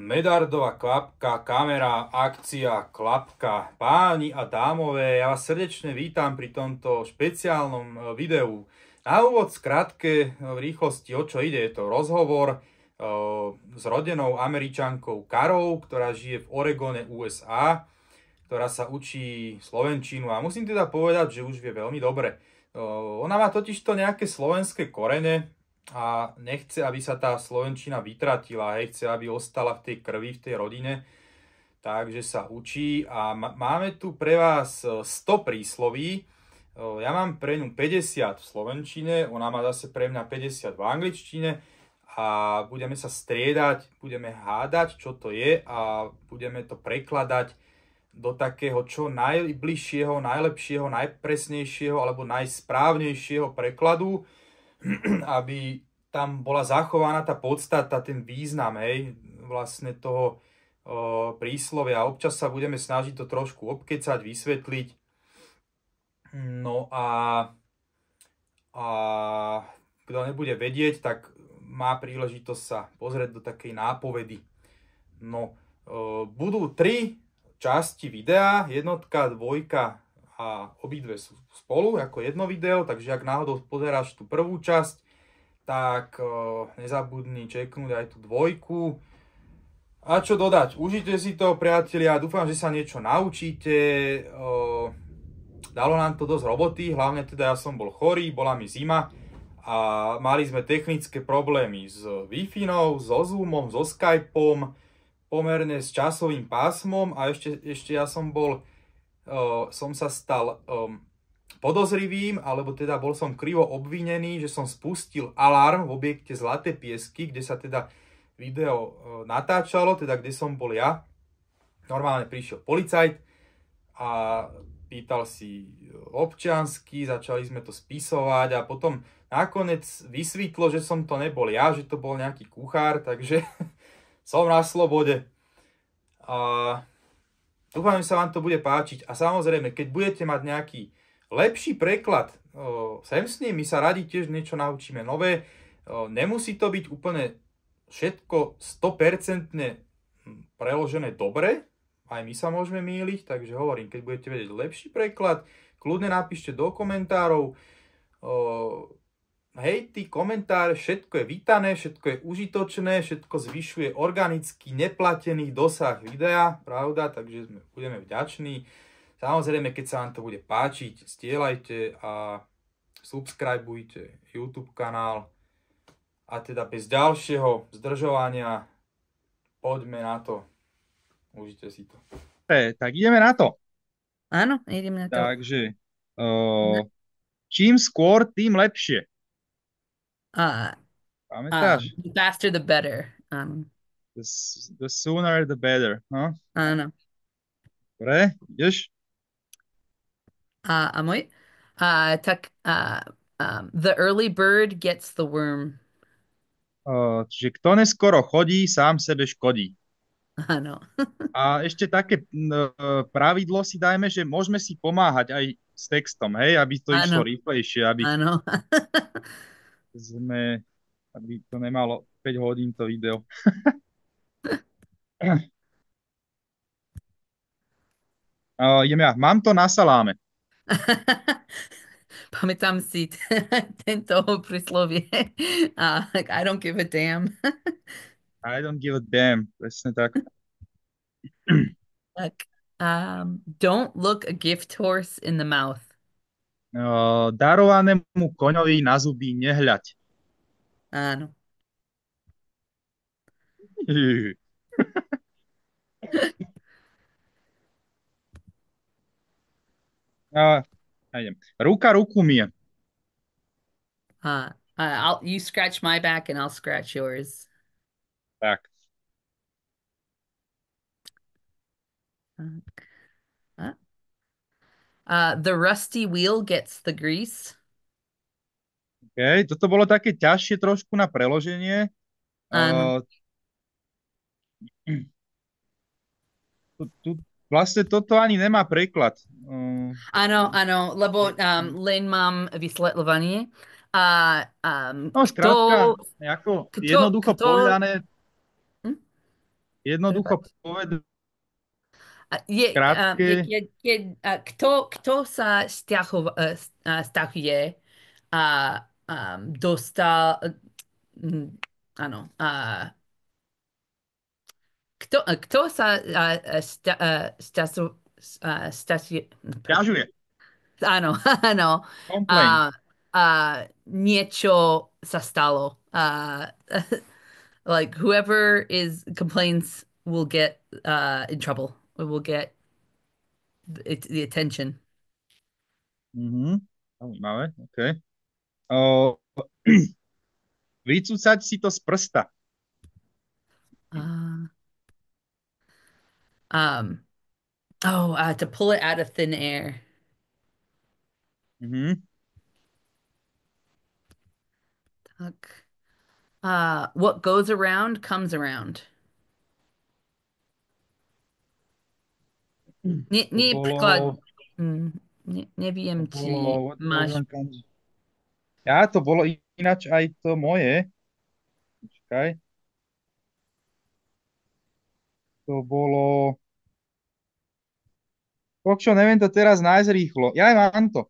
Medardová klapka, kamera, akcia, klapka. Páni a dámové, ja vás srdečne vítam pri tomto špeciálnom videu. Na úvod skrátke v rýchlosti, o čo ide. Je to rozhovor s rodenou Američankou Karou, ktorá žije v Oregone, USA, ktorá sa učí slovenčinu a musím teda povedať, že už vie veľmi dobre. Ona má totižto nejaké slovenské korene, a nechce, aby sa tá slovenčina vytratila, chce, aby ostala v tej krvi, v tej rodine, takže sa učí a máme tu pre vás 100 prísloví. Ja mám pre ňu 50 v slovenčine, ona má zase pre mňa 50 v angličtine a budeme sa striedať, budeme hádať, čo to je a budeme to prekladať do takého čo najbližšieho, najlepšieho, najpresnejšieho alebo najsprávnejšieho prekladu, aby tam bola zachovaná tá podstata, ten význam, vlastne toho príslovia. Občas sa budeme snažiť to trošku obkecať, vysvetliť. No a kto nebude vedieť, tak má príležitosť sa pozrieť do takej nápovedy. No, budú 3 časti videa, jednotka, dvojka a obidve sú spolu ako jedno video, takže ak náhodou pozeráš tú prvú časť, tak nezabudni čeknúť aj tú dvojku. A čo dodať? Užite si to, priatelia, dúfam, že sa niečo naučíte. Dalo nám to dosť roboty, hlavne teda ja som bol chorý, bola mi zima a mali sme technické problémy s Wi-Fi, so Zoomom, so Skypeom, pomerne s časovým pásmom a ešte ja som sa stal podozrivým, alebo teda bol som krivo obvinený, že som spustil alarm v objekte Zlaté piesky, kde sa teda video natáčalo, teda kde som bol ja. Normálne prišiel policajt a pýtal si občiansky, začali sme to spisovať a potom nakoniec vysvetlo, že som to nebol ja, že to bol nejaký kuchár, takže som na slobode. A dúfam, že sa vám to bude páčiť a samozrejme, keď budete mať nejaký lepší preklad, sem s ním, my sa radi tiež niečo naučíme nové. Nemusí to byť úplne všetko 100% preložené dobre, aj my sa môžeme mýliť, takže hovorím, keď budete vedieť lepší preklad, kľudne napíšte do komentárov. Hejty, komentáre, všetko je vítané, všetko je užitočné, všetko zvyšuje organický, neplatený dosah videa, pravda, takže budeme vďační. Samozrejme, keď sa vám to bude páčiť, zdieľajte a subscribeujte YouTube kanál. A teda bez ďalšieho zdržovania poďme na to. Užite si to. Tak ideme na to. Áno, ideme na to. Takže čím skôr, tým lepšie. Pamätáš? The faster the better. The sooner the better. No? Áno. Dobre, ideš? A môj? The early bird gets the worm. Čiže kto neskoro chodí, sám sebe škodí. Áno. A ešte také pravidlo si dajme, že môžeme si pomáhať aj s textom, hej, aby to išlo rýchlejšie, aby aby to nemalo 5 hodín to video. Idem ja. Mám to na saláme. Pamätám si tento príslovie. I don't give a damn. I don't give a damn. Presne tak. Don't look a gift horse in the mouth. Darovanému koňovi na zuby nehľaď. Áno. Idem. Ruka ruku mie. You scratch my back and I'll scratch yours. Tak. The rusty wheel gets the grease. Okay. Toto bolo také ťažšie trošku na preloženie. Vlastne toto ani nemá preklad. Áno, lebo len mám vysvetľovanie. No skrátka, jednoducho povedané, Jednoducho povedať krátke. Kto sa stahuje a dostal, mm, áno, kto sa stasi, Ťažuje. áno, áno, Complain. a, a niečo sa stalo. Like whoever is complains will get in trouble. Will get the attention. Mhm. Zaujímavé, OK. O, vycúcať si to z prsta. Uh, um, to pull it out of thin air. Mhm. Tak. What goes around comes around. Nie, To nie preklad. bolo, to Neviem, či bolo, what goes máš. on comes. Ja, to bolo ináč aj to moje. Počkaj. To bolo, čo neviem to teraz nájsť rýchlo. Ja aj mám to.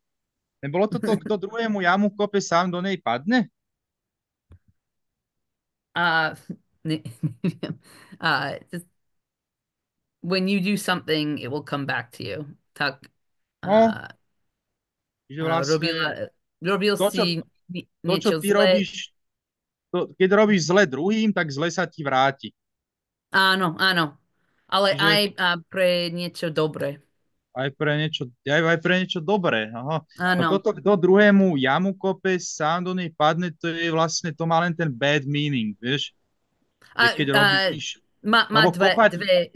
Nebolo to to, kto druhému jamu kope, sám do nej padne? Uh, neviem. Just when you do something, it will come back to you. Tak. No, Uh, že vlastne robil to, čo, si to, čo niečo ty zlé. robíš, keď robíš zle druhým, tak zle sa ti vráti. Áno, áno. Ale Čiže aj pre niečo dobré. aj pre niečo dobré. Aha. A Áno. toto, kto druhému jamu kope, sám do nej padne, to je vlastne, to má len ten bad meaning, vieš? A, Že keď a, robíš, má lebo kopať, dve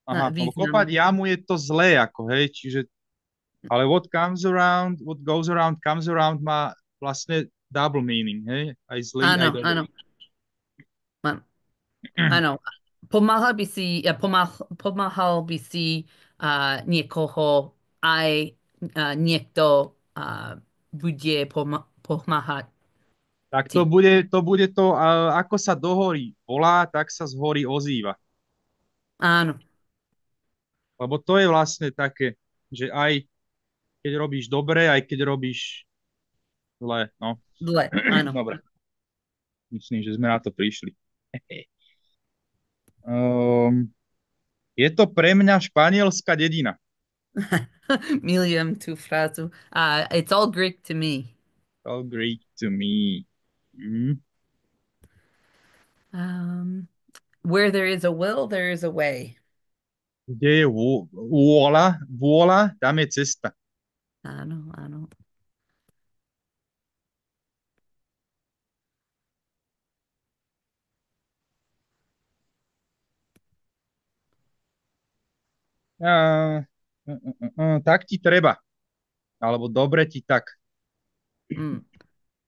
aha, lebo kopať významy. jamu je to zlé, ako hej, čiže, ale what goes around comes around má vlastne double meaning, hej? Aj zlý, aj Áno, dobrý. áno. Á- Áno. Pomáhal by si niekoho, aj niekto bude pomáhať Tak to ti. bude to, bude to ako sa do hory volá, tak sa z hory ozýva. Áno, Lebo to je vlastne také, že aj keď robíš dobre, aj keď robíš zle. No, zle, áno. dobre. Myslím, že sme na to prišli. Um, je to pre mňa španielská dedina. Milujem tú frázu. It's all Greek to me. All Greek to me. Mm. Um, where there is a will, there is a way. Kde je vôľa, tam je cesta. Áno, áno. Uh, tak ti treba. Alebo dobre ti tak. Mm.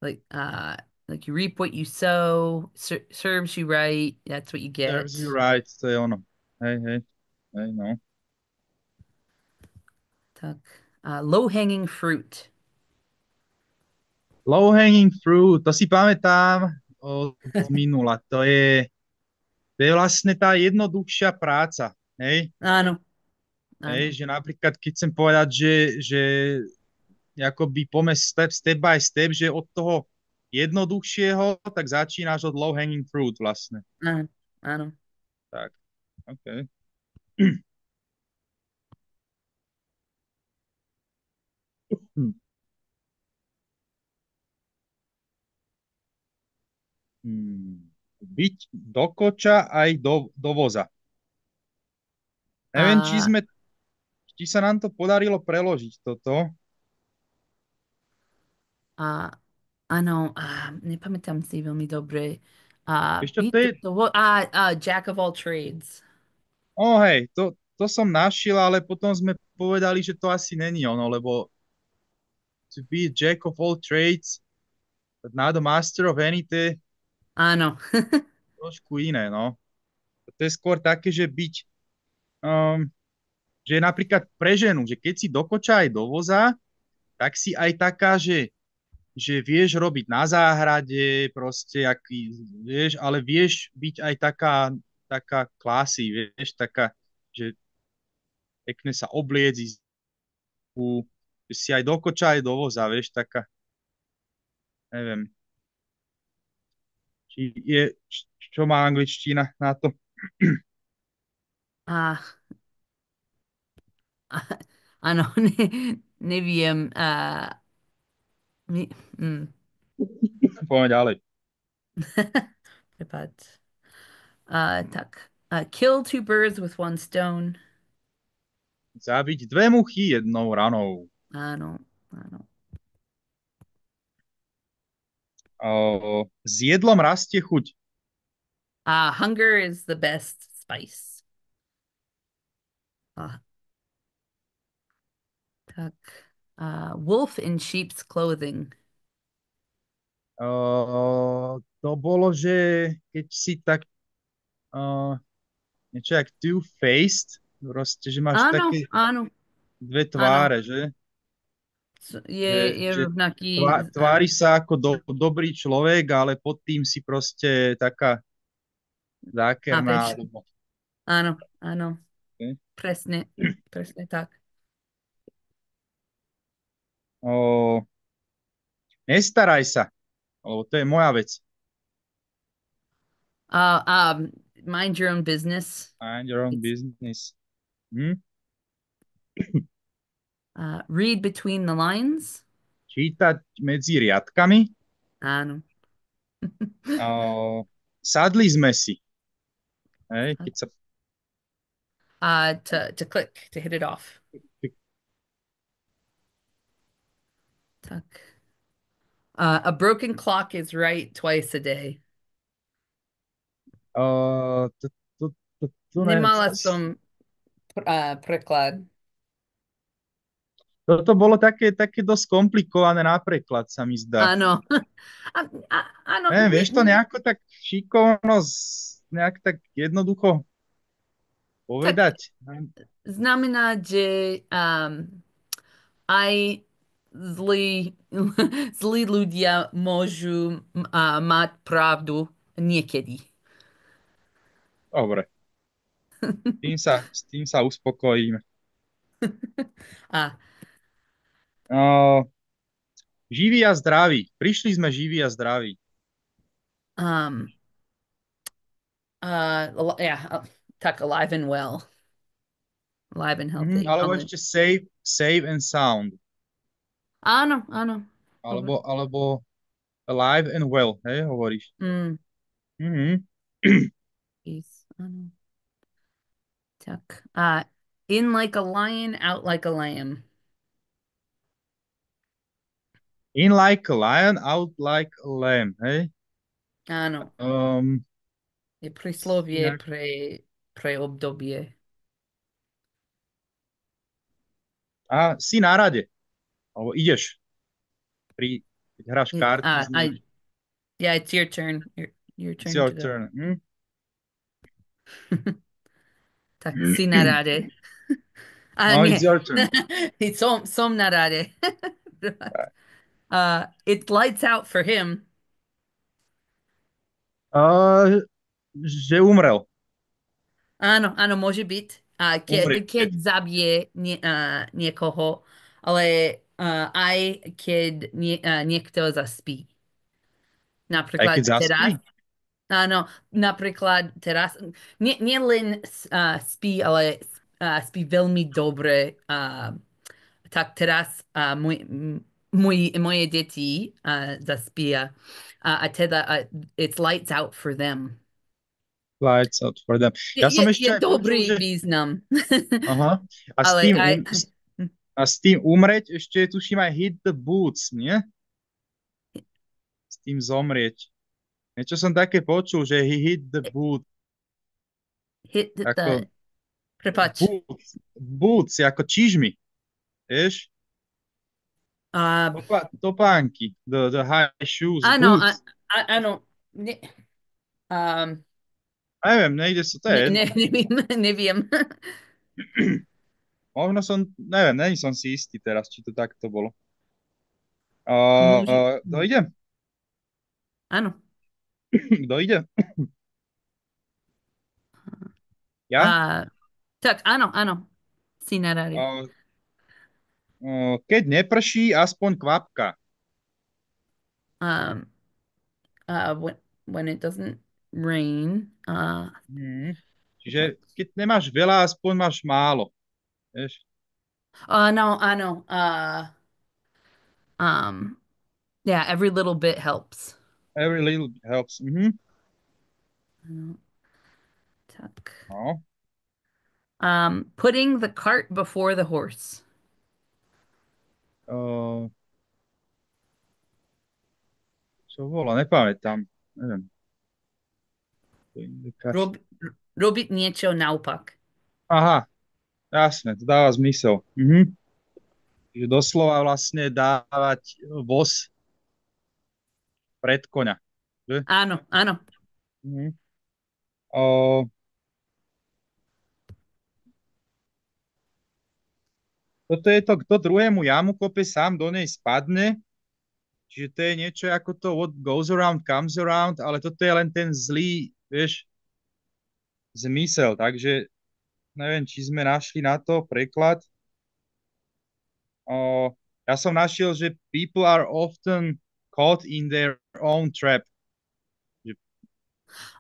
Like you reap what you sow, serves you right, that's what you Serves you get. right, to je ono. Hej, hej, hej, no. Tak. Low-hanging fruit. Low hanging fruit, to si pamätám z minula. To je vlastne tá jednoduchšia práca. Hej? Áno, Hej, áno. že napríklad, keď chcem povedať, že akoby poďme step by step, že od toho jednoduchšieho, tak začínaš od low hanging fruit vlastne. Áno, áno. Tak, OK. Hm. Hmm. Byť do koča aj do voza. Neviem, A, či sa nám to podarilo preložiť toto. a, áno, nepamätám si veľmi dobre. Ešte Byť to je, Jack of all trades. hej, to som našiel, ale potom sme povedali, že to asi není ono, lebo to be a jack of all trades, but not a master of any, to je Áno. trošku iné, no. To je skôr také, že byť, um, že je napríklad pre ženu, že keď si do koča aj do voza, tak si aj taká, že vieš robiť na záhrade, proste, aký, vieš, ale vieš byť aj taká klasy, vieš, taká, že pekne sa obliec, ísť že si aj do koča, aj do voza, vieš, taká, neviem, či je, čo má angličtina na to. Ah, áno, neviem. Mi, mm, Poďme ďalej. prepáč. Tak. Kill two birds with one stone. Zabiť dve muchy jednou ranou. Áno, áno. S jedlom rastie chuť. Hunger is the best spice. Uh, tak. Wolf in sheep's clothing. To bolo, že keď si tak uh, niečo jak two-faced, proste, že máš Áno, také áno, dve áno. tváre, že? Je Že rovnaký. tvári sa ako dobrý človek, ale pod tým si proste taká zákerná. Chápeš? Áno, áno. Ne? Presne, presne tak. O, nestaraj sa, lebo to je moja vec. Uh, um, Mind your own business. Mind your own It's business. Hm? read between the lines. Čítať medzi riadkami. Áno. Sadli sme si. Hej, keď sa To click, to hit it off. Tak. A broken clock is right twice a day. Uh, to, to, Nemala som preklad. toto bolo také dosť komplikované na preklad, sa mi zdá. Áno. Áno, Neviem, vieš to nejako tak šikovno, nejak tak jednoducho tak povedať? znamená, že aj zlí, zlí ľudia môžu mať pravdu niekedy. Dobre, s tým sa uspokojím. A Uh, živí a zdraví. Prišli sme živí a zdraví. um, yeah, tak alive and well. Alive and healthy. Alebo ešte safe and sound. Áno, áno. Dobre. Alebo alive and well, hej, hovoríš. Mm, Mhm. yes, áno. Tak. In like a lion, out like a lamb. In like a lion, out like a lamb, hej. Áno. Um, Je príslovie inak, pre obdobie. si na rade, alebo ideš, keď hráš karty s nimi. Yeah, it's your turn. Your It's turn your to go. turn. Tak si na rade. No, Nie. it's your turn. Som na rade. It lights out for him. Uh, že umrel. Áno, áno, môže byť. Keď Umrieť. zabije niekoho, ale aj keď niekto zaspí. Aj keď Napríklad teraz. zaspí. Áno, napríklad teraz. Nie len spí, ale spí veľmi dobre. Tak teraz moje deti zaspia. A teda it's lights out for them. Lights out for them. Ja som Je ešte aj počul, dobrý že význam. aha, a s Ale tým, aj... a s tým umreť ešte tuším aj hit the boots, nie? S tým zomrieť. Niečo som také počul, že he hit the boot, Hit the... ako Prepač. boots, ako čižmy, vieš? Uh, Topánky, the high shoes, áno, boots. áno. Ne, um, Neviem, nejde sa, to je jedno. neviem. Možno som, neviem, není som si istý teraz, či to takto bolo. Môže. Kto ide? Áno. Kto ide? Ja? A, tak, áno. Si na rade. Uh, Keď neprší, aspoň kvapka. Um, when it doesn't rain. Mhm. Tak. Čiže keď nemáš veľa, aspoň máš málo. Vieš? Áno. Um, yeah, every little bit helps. Every little helps. Mhm. Áno, tak. No. Putting the cart before the horse. Uh, Čo bolo? Nepamätám. Neviem. Rob, robiť niečo naopak. Aha, jasne, to dáva zmysel. Mhm. Čiže doslova vlastne dávať voz pred koňa. Že? Áno. Mhm. O, Toto je to, kto druhému jamu kope, sám do nej spadne. Čiže to je niečo ako to what goes around comes around, ale toto je len ten zlý, vieš, zmysel. Takže neviem, či sme našli na to preklad. O, ja som našiel, že people are often caught in their own trap. Že, vieš,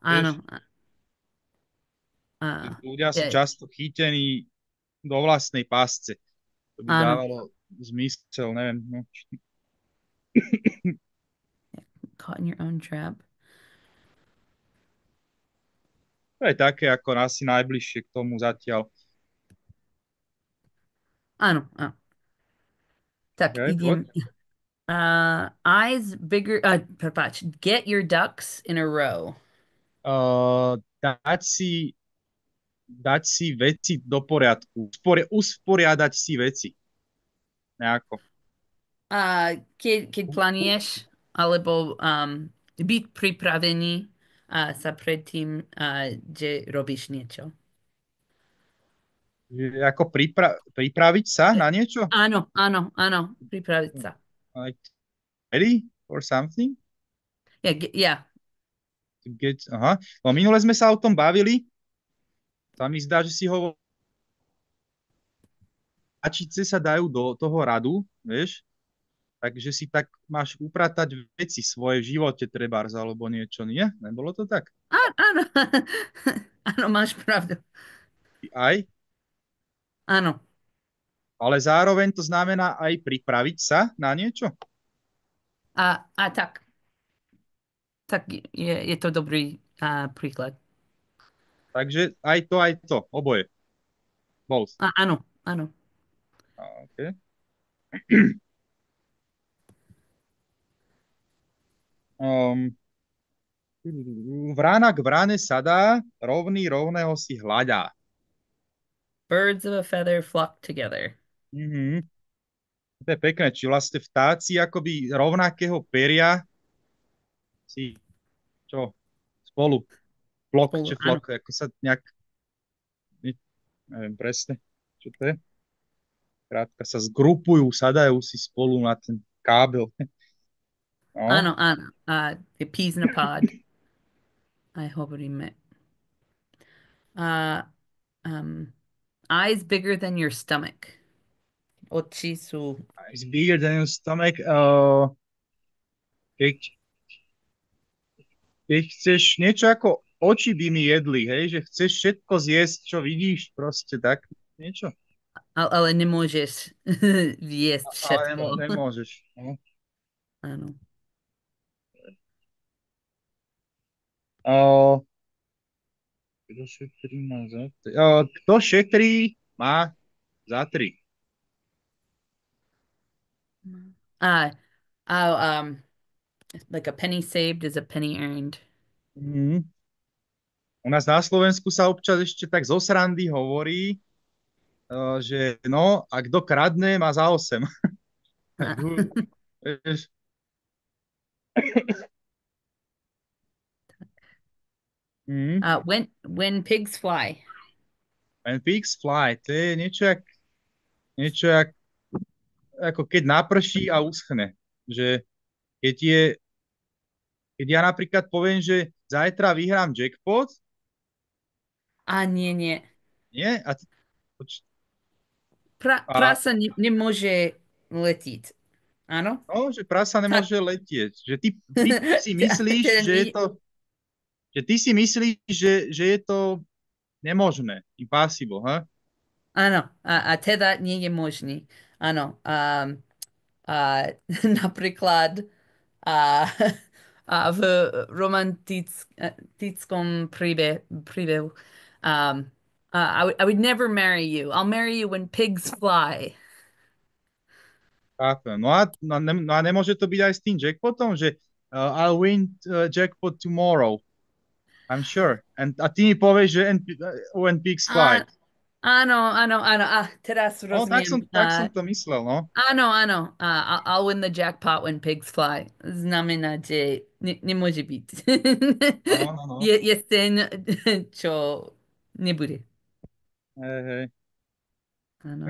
Áno. že Uh, ľudia sú yeah, často chytení do vlastnej pásce. To by áno. dávalo zmysel, neviem. No. Caught in your own trap. To je také, ako asi najbližšie k tomu zatiaľ. Áno. Tak, Okay, poď. idem. Eyes bigger. Prepáč. Get your ducks in a row. Uh, dať si, dať si veci do poriadku. Usporiadať si veci. Nejako. Keď plánuješ, alebo byť pripravený sa predtým, že robíš niečo. Že ako pripraviť sa na niečo? Áno. Pripraviť sa. Like ready for something? Yeah. Aha. No, minule sme sa o tom bavili. Sa mi zdá, že si ho Ačice sa dajú do toho radu, vieš? Takže si tak máš upratať veci svoje v živote, trebárs, alebo niečo, nie? Nebolo to tak? Áno. Áno, máš pravdu. Aj, Áno. ale zároveň to znamená aj pripraviť sa na niečo. Tak. Tak je to dobrý príklad. Takže aj to, oboje. Both. Áno. Okay. Um, Vrana k vrane sadá, rovný rovného si hľadá. Birds of a feather flock together. Mhm. To je pekné, či vlastne vtáci akoby rovnakého peria si čo spolu flok, Spolu, či áno. flok, ako sa nejak, neviem presne, čo to je. Krátka sa zgrupujú, sadajú si spolu na ten kábel. No, Áno. The peas in a pod. Aj hovoríme. Uh, um, Eyes bigger than your stomach. Oči sú... it's bigger than your stomach. Keď, keď chceš niečo ako oči by mi jedli, hej, že chceš všetko zjesť, čo vidíš, proste tak niečo. Ale nemôžeš viesť Ale všetko. nemôžeš. No. Áno. Uh, Kto šetrí, má za tri. Uh, oh, like a penny saved is a penny earned. Mhm. U nás na Slovensku sa občas ešte tak zo srandy hovorí, že no, a kto kradne, má za 8. Uh, Vieš, mhm. when pigs fly. And pigs fly, to je niečo jak, ako keď naprší a uschne. Že keď je, keď ja napríklad poviem, že zajtra vyhrám jackpot A nie, nie. Nie? A, Prasa nemôže letiť. Áno? no, že prasa Tak, nemôže letieť. Že ty si myslíš, teda že je nie. to, že ty si myslíš, že je to nemožné. Impossible, ha? Áno, a teda nie je možný. Áno. A, napríklad a, a v romantickom príbehu I would never marry you. I'll marry you when pigs fly. Chápem. No a nemôže to byť aj s tým jackpotom, že I'll win jackpot tomorrow, I'm sure. A ty mi povieš, že when pigs fly. Á, áno. Teraz No, rozumiem. tak som to myslel, no. Áno. I'll win the jackpot when pigs fly. Znamená, že nemôže byť. No. Je sen, čo nebude. Hej. Áno.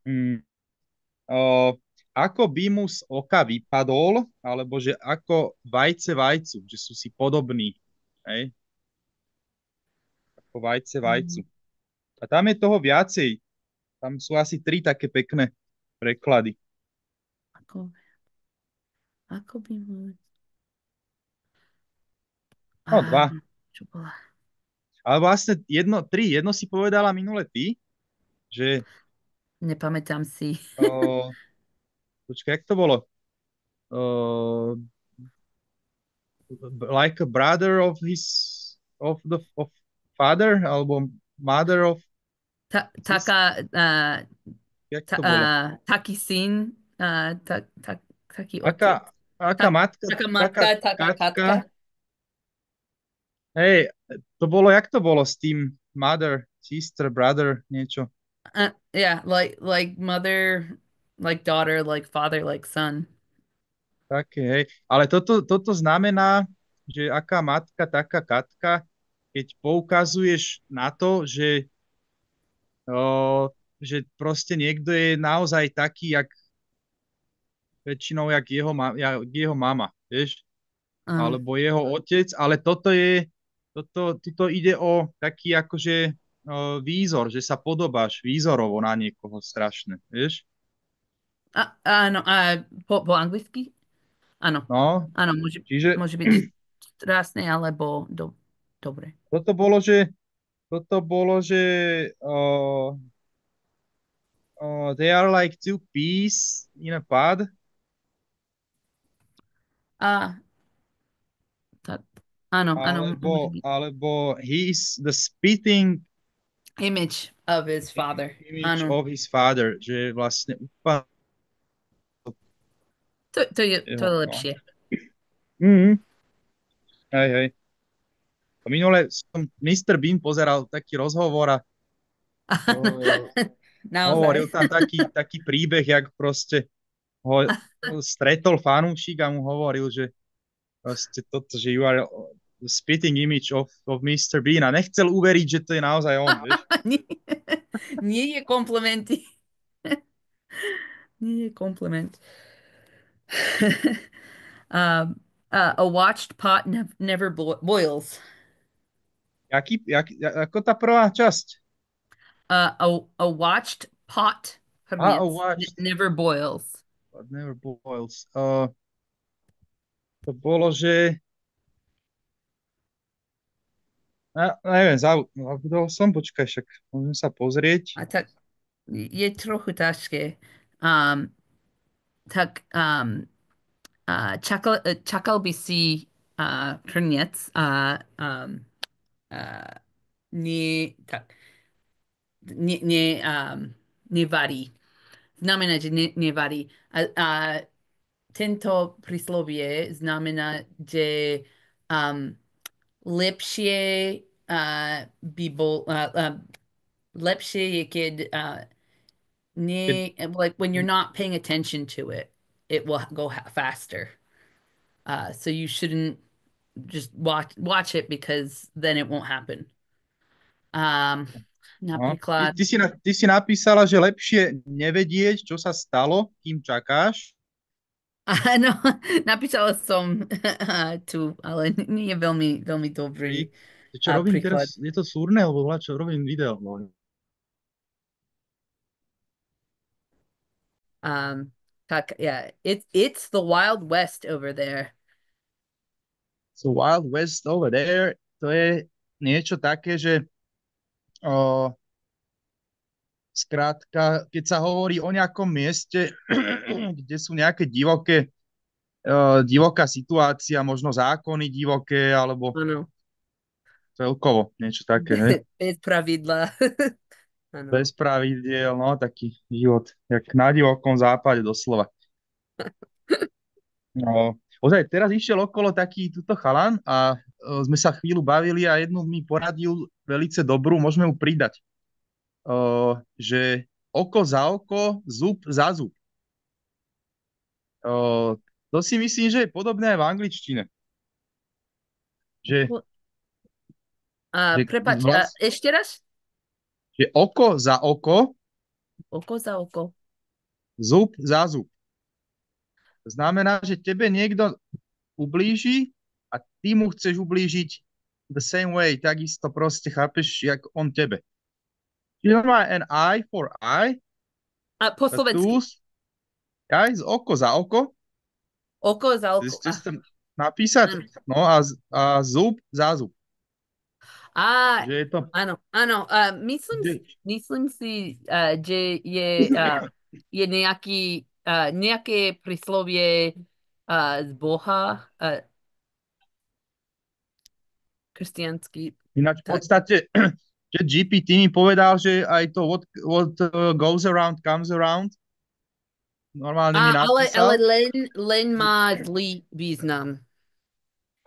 Mm. O, ako by mu z oka vypadol, alebo že ako vajce vajcu, že sú si podobní. Hej? Ako vajce vajcu. Mm, A tam je toho viacej. Tam sú asi tri také pekné preklady. Ako, ako by mu... No, dva. Čo bola? Ale vlastne jedno si povedala minule ty, že Nepamätám si. o, počkaj, jak to bolo? O, like a brother of of father, alebo mother of sis, Taká, jak to bolo? taký syn, taký otec. Aká, aká matka, Taká taká matka, taká katka. katka. Hej, jak to bolo s tým mother, sister, brother, niečo. Yeah, like mother, like daughter, like father, like son. Také, hej. Ale toto znamená, že aká matka, taká katka, keď poukazuješ na to, že proste niekto je naozaj taký, jak väčšinou, jak jeho mama, vieš? Uh, Alebo jeho otec, ale toto ide o taký akože výzor, že sa podobáš výzorovo na niekoho strašne, vieš? áno, po anglicky? Áno, No, áno, čiže môže byť krásne alebo dobre. toto bolo, že they are like two peas in a pod, A tak, áno, môže byť. alebo he is the spitting Image of his father. image Áno. of his father, že vlastne úplne To je jeho, no. lepšie. Mhm. Hej. Minule som Mr. Bean pozeral taký rozhovor a uh, hovoril Naozaj. tam taký príbeh, jak proste ho stretol fanúšik a mu hovoril, že proste toto, že you are the spitting image of Mr. Bean a nechcel uveriť, že to je naozaj on, vieš. Nie, nie je komplimenty. Nie je kompliment. A watched pot never boils. Ako tá prvá časť? A watched pot A hrniec watched, never boils. but never boils. To bolo, že neviem, zabudol som, počkaj, však môžem sa pozrieť. A tak je trochu ťažké. Um, tak čakal by si hrniec a nie, tak, nevarí. Znamená, že nevarí. A tento príslovie znamená, že um, lepšie by bol lepšie je, keď Keď, like when you're not paying attention to it, it will go faster. So you shouldn't just watch it because then it won't happen. Um, no, ty, napríklad, ty, si na, ty si napísala, že lepšie nevedieť, čo sa stalo, kým čakáš. áno, napísala som tu, ale nie je veľmi, veľmi dobrý. Čo robím príklad. teraz? Je to súrne, alebo čo robím video? No. Tak, yeah, it's the Wild West over there. So Wild West over there, to je niečo také, že o, skrátka, keď sa hovorí o nejakom mieste, kde sú nejaké divoká situácia, možno zákony divoké, alebo Áno. celkovo niečo také, hej? Bez pravidla. Áno. Bez pravidiel, no, taký život, jak na divokom západe doslova. No, ozaj, teraz išiel okolo taký tuto chalan a sme sa chvíľu bavili a jednu mi poradil velice dobrú, môžeme mu pridať, že oko za oko, zub za zub. To si myslím, že je podobné aj v angličtine. Že, že, Prepač, ešte raz? že oko za oko, Oko za oko. zub za zub. To znamená, že tebe niekto ublíži a ty mu chceš ublížiť the same way, takisto proste chápeš, jak on tebe. Čiže normálne an eye for eye, Po a slovensky. tooth, guys, oko za oko, Oko za oko. chceš tam napísať, no a zub za zub. Že je to... Áno. Myslím si, že je nejaké príslovie z Boha, kresťanský. Ináč v podstate, že GPT mi povedal, že aj to what goes around comes around. Normálne mi Ale napísal. len má zlý význam.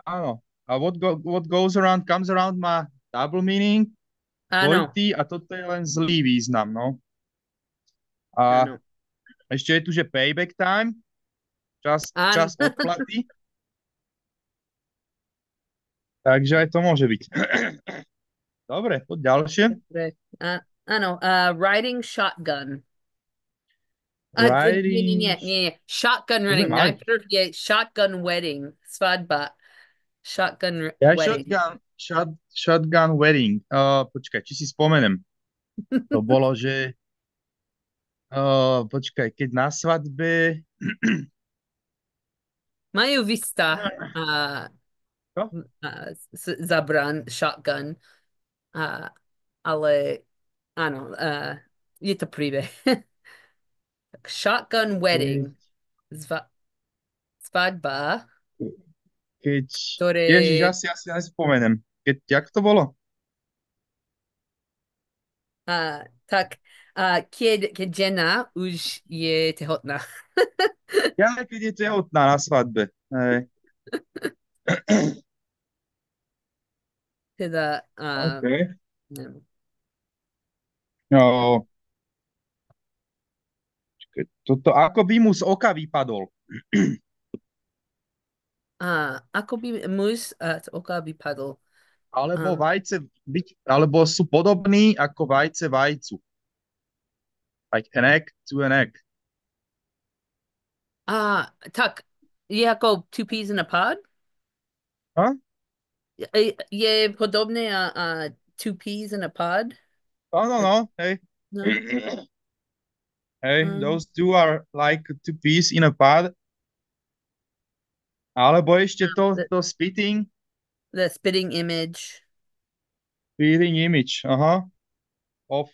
Áno. A what goes around comes around má double meaning, Áno. dvojitý a toto je len zlý význam, no. A Áno. ešte je tu, že payback time, čas odplaty. Takže aj to môže byť. Dobre, poď ďalšie. Áno, riding shotgun. Riding... Nie. Shotgun wedding. Najprv je shotgun wedding. Svadba. Shotgun wedding. Shotgun wedding. Počkaj, či si spomenem. To bolo, že... počkaj, keď na svadbe... Majú vista zabran shotgun, ale áno, je to príbeh. Shotgun wedding. Svadba. Keď... Ktoré... Ježiš, asi nespomenem. Jak to bolo? Tak, keď žena už je tehotná. Ja, keď je tehotná na svadbe. Hej. Teda, Okay. neviem. No. Toto ako by mu z oka vypadol. Ako by muž z oka vypadol. Alebo alebo sú podobní ako vajce vajcu. Like an egg to an egg. Tak, je ako two peas in a pod? Huh? Je podobné a two peas in a pod? No. Hey. No. Hey, those two are like two peas in a pod. Alebo ešte to spitting. The spitting image. Spitting image, of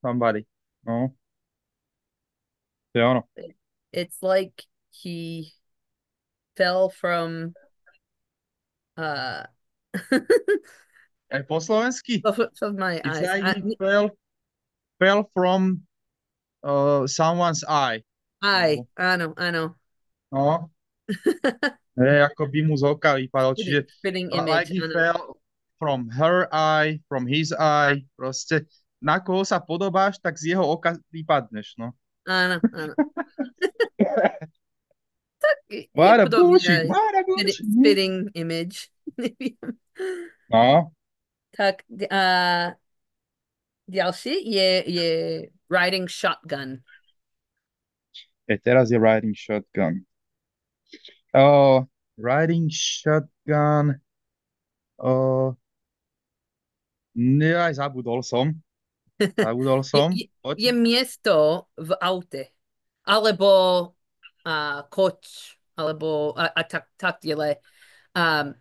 somebody. No. To je ono. It's like he fell from Aj po slovensky? of my It's eyes. like he fell from someone's eye. Áno. No. Ako by mu z oka vypadol. Čiže Spitting image. like he fell from her eye, from his eye. Proste na koho sa podobáš, tak z jeho oka vypadneš, no. Áno. Tak je What a podobné. bullshit. Spitting image. No. Tak ďalší je riding shotgun. Teraz je riding shotgun. Riding shotgun. Aj zabudol som. Zabudol Je, som. je, je Poď. miesto v aute. Alebo koč. Alebo tak ďalej. Um,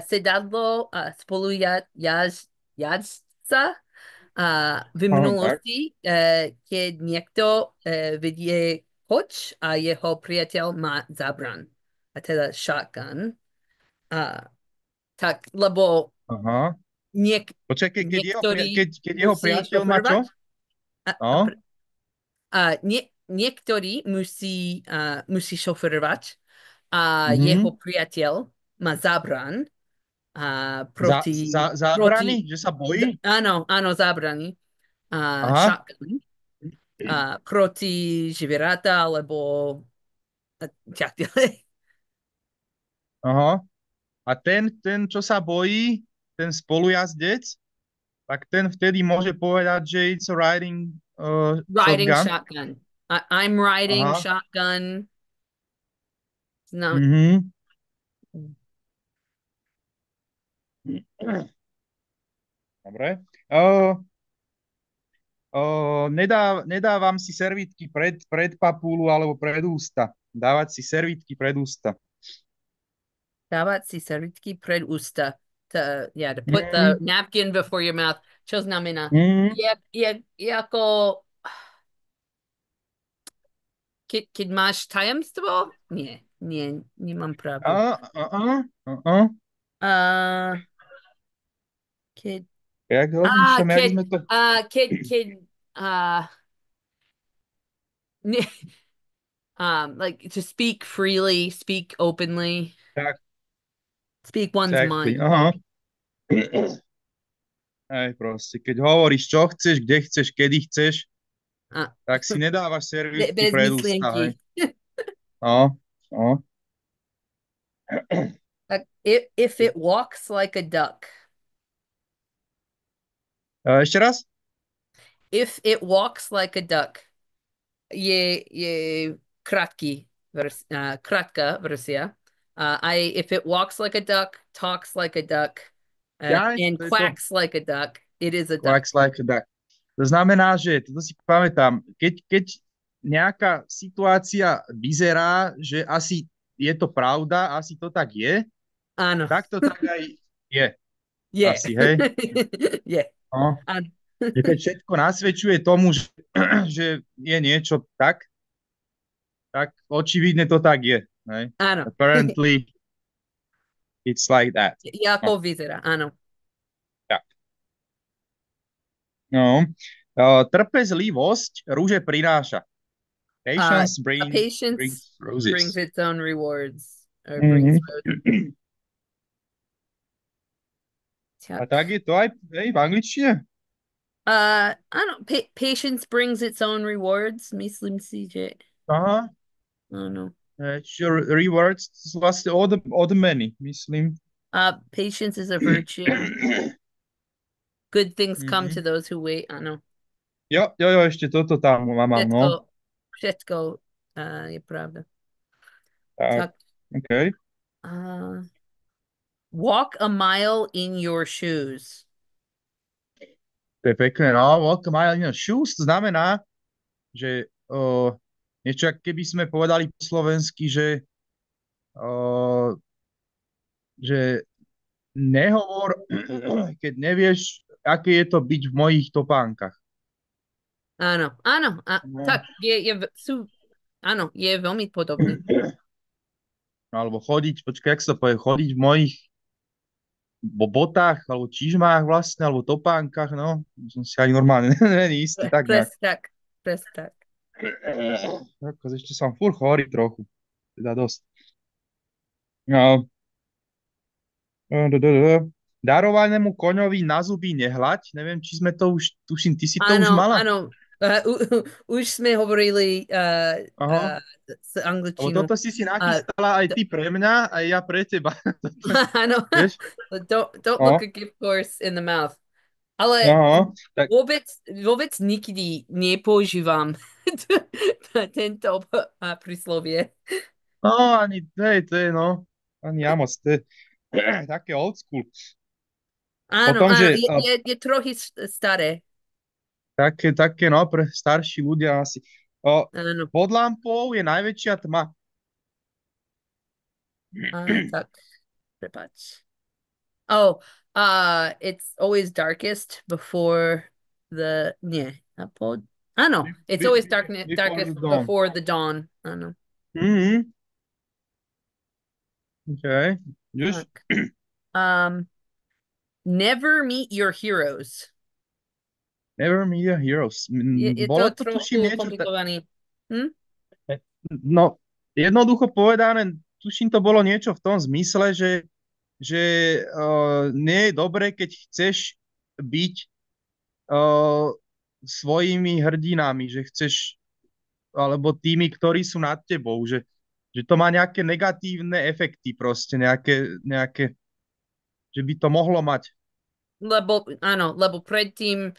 sedadlo jazdca v Áno, tak. minulosti, keď niekto vidie koč a jeho priateľ má zabran. A teda shotgun. A, tak, lebo Aha. Počkaj, niektorí keď jeho musí priateľ má šoferovať. čo? A, a, No. pr- niektorí musí šoferovať a Mhm. jeho priateľ má zabran proti, Zábrany? Že sa bojí? áno, zábrany Aha. shotgun proti zvieratá alebo tak ďalej. Aha. A ten, čo sa bojí, ten spolujazdec, tak ten vtedy môže povedať, že it's a riding Riding shotgun. shotgun. I'm riding Aha. shotgun. No, Mhm. Dobre. Nedávam si servítky pred papulu alebo pred ústa. Dávať si servítky pred ústa. dávať si servítky pred ústa. To put the Mhm. napkin before your mouth. Čo znamená? Mhm. Je ako keď máš tajemstvo? Nie, nemám pravdu. A, a, a, a. Uh, keď, Jak rozmýšľam, jak keď, sme to... keď, ne, like to speak freely, speak openly, Tak, speak one's exactly. mind. Aha. Aj proste, keď hovoríš, čo chceš, kde chceš, kedy chceš, Uh, tak si nedávaš servítky bez pred ústa, hej. myšlienky. No, no. Like, if it walks like a duck. Ešte raz? If it walks like a duck. Je krátka verzia. If it walks like a duck, talks like a duck, Ja, and to je to. quacks like a duck, it is a duck. Quacks like a duck. To znamená, že, toto si pamätám, keď nejaká situácia vyzerá, že asi je to pravda, asi to tak je, Áno. tak to tak aj je. Je. Asi, hej? Je. No. Áno. Že keď všetko nasvedčuje tomu, že je niečo tak očividne to tak je. Hej? Áno. Apparently, it's like that. No, Ako vyzerá, áno. tak. No. Trpezlivosť rúže prináša. Patience A patience brings brings roses. its own rewards. Or brings Mhm. A tak. tak je to aj v angličtine. Áno, patience brings its own rewards. Myslím si, že Aha. áno. Rewards sú vlastne odmeny, myslím. Patience is a virtue. Good things come to Mhm. those who wait. Áno. Jo, ešte toto tam mám, no. Všetko je pravda. Tak, Tak. okay. Walk a mile in your shoes. To je pekné, no. Walk a mile in your shoes, to znamená, že niečo, ak keby sme povedali po slovensky, že nehovor, keď nevieš, aké je to byť v mojich topánkach. Áno. No. Tak, áno, je veľmi podobný. Alebo chodiť, počkaj, jak sa to povie, chodiť v mojich botách, alebo čižmách vlastne, alebo topánkach, no. Som si ani normálne není istý, tak nejak. Pres tak. Ešte som furt chorý trochu. Teda dosť. No. Darovanému koňovi na zuby nehľať. Neviem, či sme to už, tuším, ty si to už mala? Áno. Už sme hovorili s Lebo angličtinou. toto si nachystala aj ty pre mňa, aj ja pre teba. Áno. Vieš? Don't look a gift horse in the mouth. Ale Tak. vôbec nikdy nepoužívam tento príslovie. No, ani, to je, no, ani ja moc, to je také old school. Áno, Potom, áno, že je trochu staré. také, no, pre starší ľudia asi. O, Áno, pod lampou je najväčšia tma. tak, prepáč. Oh, it's always darkest before the nie. Áno, it's always Before the darkest dawn. before the dawn. Áno, Mhm. Okay. Just tak. Um, never meet your heroes. never meet your heroes. Je Bolo to to, tuším, trochu niečo... komplikovaný. Hm? No, jednoducho povedané, tuším, to bolo niečo v tom zmysle, že nie je dobré, keď chceš byť svojimi hrdinami, že chceš, alebo tými, ktorí sú nad tebou, že to má nejaké negatívne efekty proste, že by to mohlo mať. Lebo predtým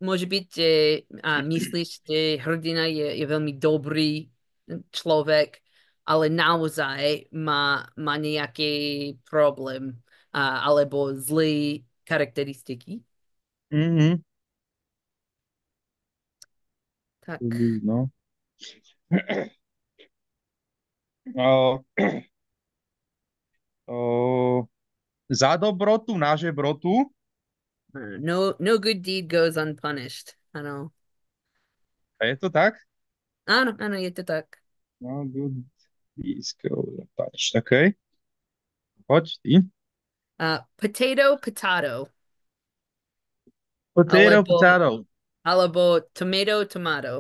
môže byť, že myslíš, že hrdina je veľmi dobrý človek, ale naozaj má nejaký problém alebo zlé charakteristiky. Mhm. Tak. No. O, o, za dobrotu na žebrotu. No good deed goes unpunished. Áno. A je to tak? Áno, je to tak. No, good deeds go unpunished. OK. Poď ty. Potato, potato. Potato, Alebo, potato. alebo tomato, tomato.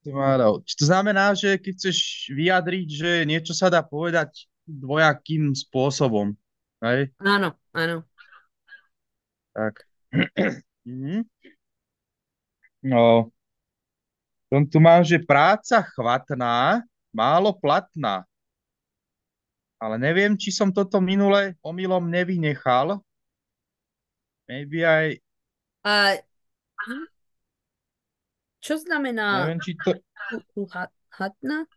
Tomato. Či to znamená, že keď chceš vyjadriť, že niečo sa dá povedať dvojakým spôsobom. Hej? Áno. Tak. Mhm. No, tu mám, že práca chvatná, málo platná. Ale neviem, či som toto minule omylom nevynechal. Maybe aj, Uh, čo znamená neviem, či to... hatna?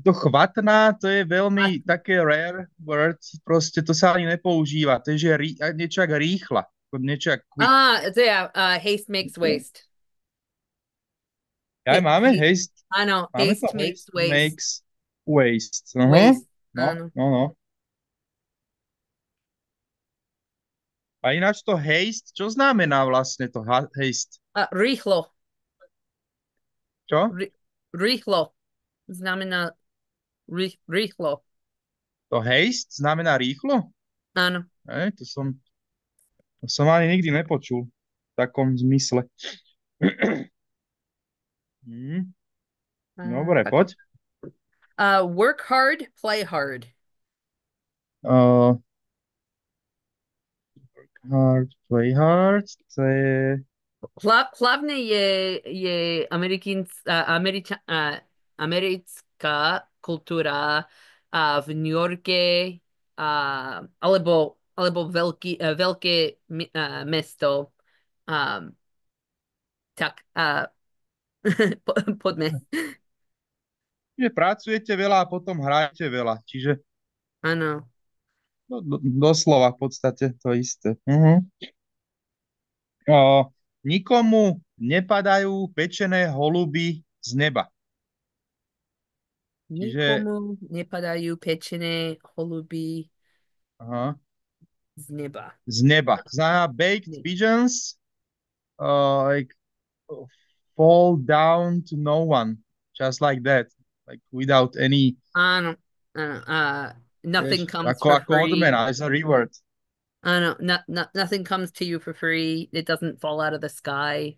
To chvatná, to je veľmi také rare word, proste to sa ani nepoužíva. To je že niečo jak rýchla, niečo jak quick. To je haste makes waste. Aj máme haste. Áno, Máme to haste makes haste waste. makes waste. Waste, No, áno. no, no. A ináč to haste, čo znamená vlastne to haste? Rýchlo. Čo? Rýchlo. Znamená rýchlo. To haste znamená rýchlo? Áno. To som ani nikdy nepočul v takom zmysle. Dobre, Tak. poď. Work hard, play hard. Uh, hard, play hard, to je... Hlavne je americká kultúra v New Yorke alebo veľké mesto. Tak, poďme. Že pracujete veľa a potom hrajete veľa. Čiže Áno. doslova v podstate to isté. Nikomu nepadajú pečené holuby z neba. Čiže, Nikomu nepadajú pečené holuby aha, z neba. z neba. Znamená baked pigeons like fall down to no one. Just like that. Like without any... Áno. Nothing Vieš, comes ako, for ako free. odmena, as a reward. Nothing comes to you for free. It doesn't fall out of the sky.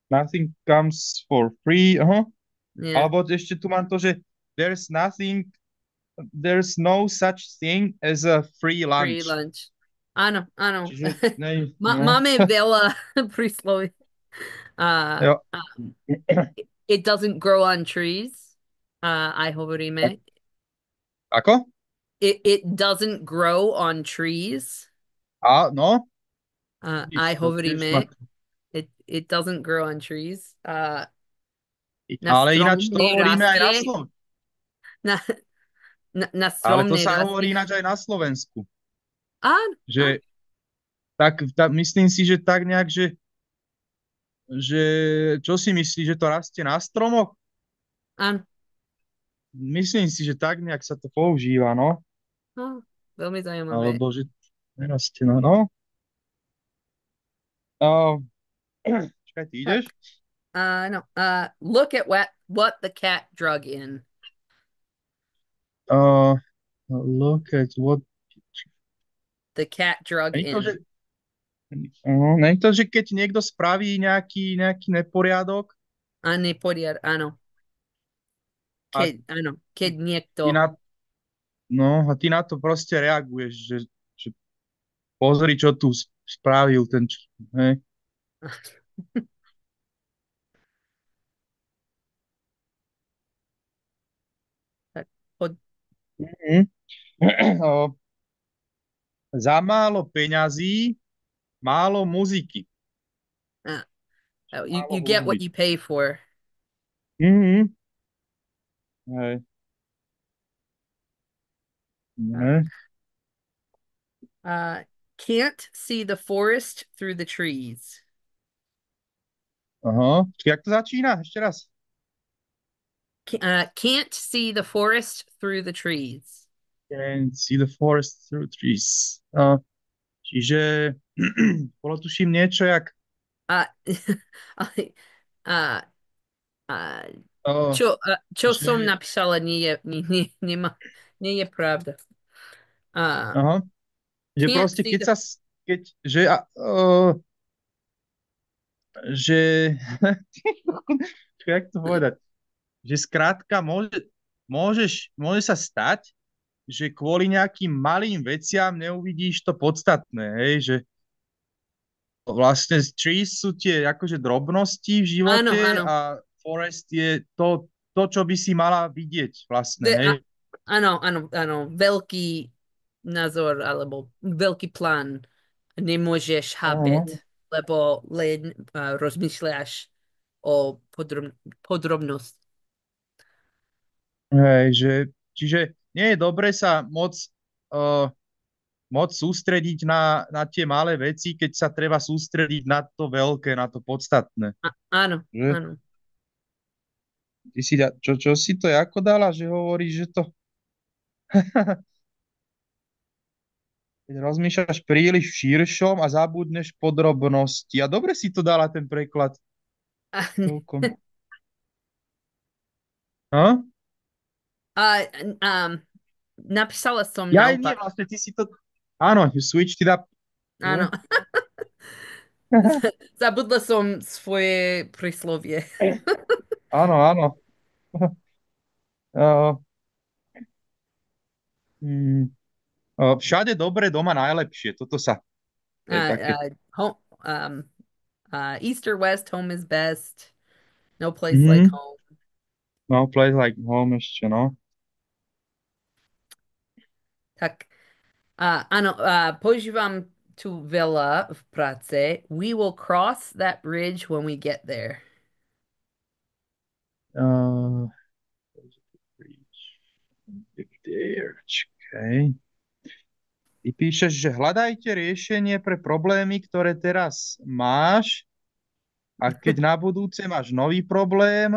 Nothing comes for free. Aha. Yeah. Alebo ešte tu mám to, že there's no such thing as a free lunch. Free lunch. Áno. Čiže, no. Máme veľa prísloví. Jo. It doesn't grow on trees. Aj hovoríme. Ako? It doesn't grow on trees. No. Aj hovoríme. It doesn't grow on trees. Ale ináč to hovoríme aj na Slovensku. Na Ale to stromne sa rastie. hovorí ináč aj na Slovensku. Áno, áno, Že myslím si, že tak nejak, že čo si myslíš, že to rastie na stromoch? áno. Myslím si, že tak nejak sa to používa, no. No, veľmi zaujímavé. Alebo že nerastie, no. No. Uh, čakaj, ty ideš? Tak, no, look at what the cat drug in. Uh, look at what... The cat drug Není to, že, in. není to, že keď niekto spraví nejaký neporiadok A neporiad, áno. a Áno, keď niekto, ty na, no, a ty na to proste reaguješ, že pozri, čo tu spravil hej. tak, pod, Mhm. O, za málo peňazí, málo muziky, uh, málo you get what hudby. you pay for. Mhm. Hej. Tak. Ne. Uh, can't see the forest through the trees. Aha. Čiže jak to začína? Ešte raz. Can't see the forest through the trees. Can see the forest through trees. Čiže bolo tuším niečo jak Uh, uh, uh, uh, čo som že, napísala, nie je pravda. Uh, aha, že can't proste see keď the, sa keď, že jak to povedať, že skrátka môže sa stať, že kvôli nejakým malým veciam neuvidíš to podstatné, hej, že vlastne trees sú tie akože drobnosti v áno, živote áno. a forest je to, čo by si mala vidieť vlastne, De, hej. a, áno, veľký názor alebo veľký plán nemôžeš chápať, Aha. lebo len rozmýšľaš o podrobnosť. Hej, čiže nie je dobre sa uh, moc sústrediť na tie malé veci, keď sa treba sústrediť na to veľké, na to podstatné. Áno, Že? áno. Ty si, čo si to ako dala, že hovoríš, že to keď rozmýšľaš príliš v širšom a zabudneš podrobnosti. A dobre si to dala ten preklad. Celkom. Ha? A, um, napísala som Ja aj nie, naopak. vlastne ty si to... Áno, you switched it up. Áno. Zabudla som svoje príslovie. Áno, áno. Uh, mm, všade dobre, doma najlepšie. To je také. Home, East or West, home is best. No place like Mhm. home. No, place like home ešte, no. Tak, áno, používam tu veľa v práce. We will cross that bridge when we get there. Uh, okay. Ty píšeš, že hľadajte riešenie pre problémy, ktoré teraz máš a keď na budúce máš nový problém,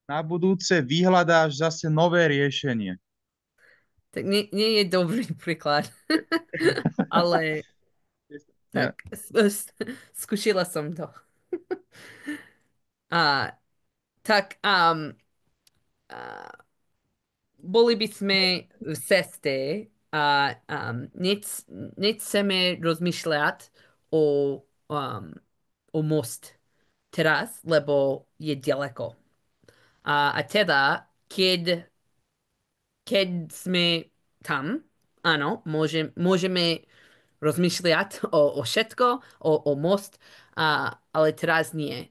na budúce vyhľadáš zase nové riešenie. Tak nie je dobrý príklad, ale Ja. tak skúšila som to. A tak a, boli by sme v ceste a nechceme rozmýšľať o, um, o most teraz, lebo je ďaleko. A teda, keď sme tam, áno, môžeme rozmýšľať o všetko, o most, ale teraz nie.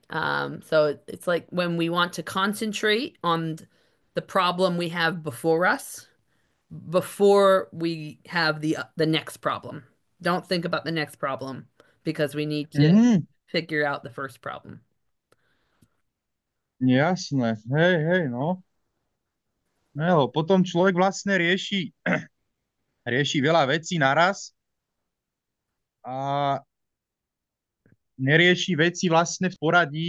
So it's like when we want to concentrate on the problem we have before us, before we have the next problem. Don't think about the next problem because we need to Mhm, figure out the first problem. jasné. Hej, hej, no. No, potom človek vlastne rieši rieši veľa vecí naraz a nerieši veci vlastne v poradí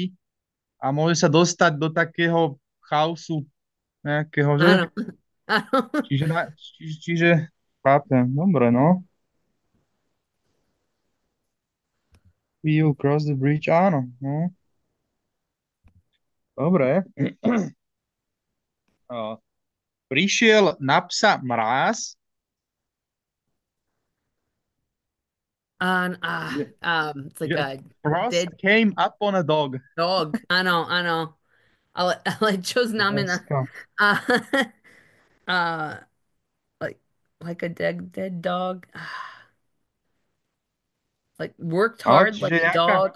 a môže sa dostať do takého chaosu nejakého, že? Áno, áno. Čiže chápem, dobre, no. You cross the bridge, áno, no. Dobre. Uh, prišiel na psa mráz. It's like Že a Frost dead came up on a dog. dog. Ano. Ale čo znamená? Láska. Uh, uh, like like a dead dog. Like worked No, hard čiže like a nejaká dog.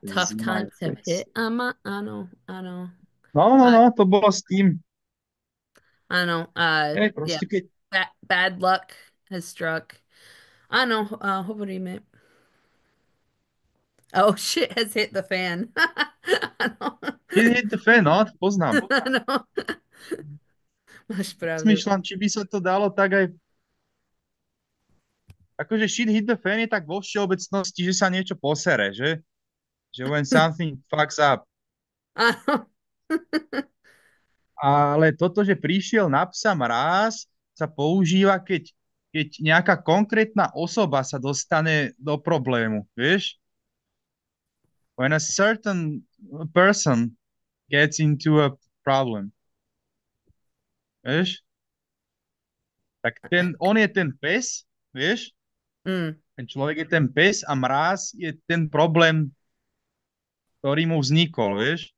Tough zima times have sex. hit. I know. No, to bolo s tým. I know. Yeah. Proste keď Bad luck has struck. I know. Hovoríme. Oh, shit has hit the fan. I know. hit the fan, no, to poznám. I know. Máš pravdu. Smýšľam, či by sa to dalo tak aj akože shit hit the fan je tak vo všeobecnosti, že sa niečo posere, že? Že when something fucks up. Áno. Ale toto, že prišiel na psa mráz, sa používa, keď nejaká konkrétna osoba sa dostane do problému, vieš? When a certain person gets into a problem, vieš? Tak on je ten pes, vieš? Mm. Ten človek je ten pes a mráz je ten problém, ktorý mu vznikol, vieš?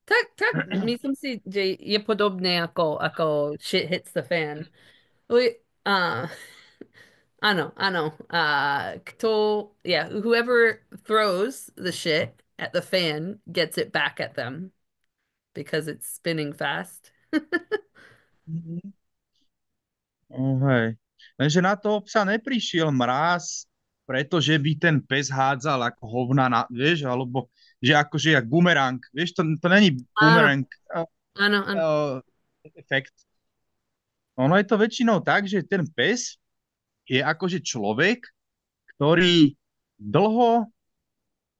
Tak, myslím si, že je podobné ako shit hits the fan. Uj, áno. Yeah, whoever throws the shit at the fan gets it back at them because it's spinning fast. Mhm. Hej. Lenže na toho psa neprišiel mráz, pretože by ten pes hádzal ako hovna, vieš, alebo že akože jak bumerang. Vieš, to není Áno, bumerang áno. efekt. Ono je to väčšinou tak, že ten pes je akože človek, ktorý dlho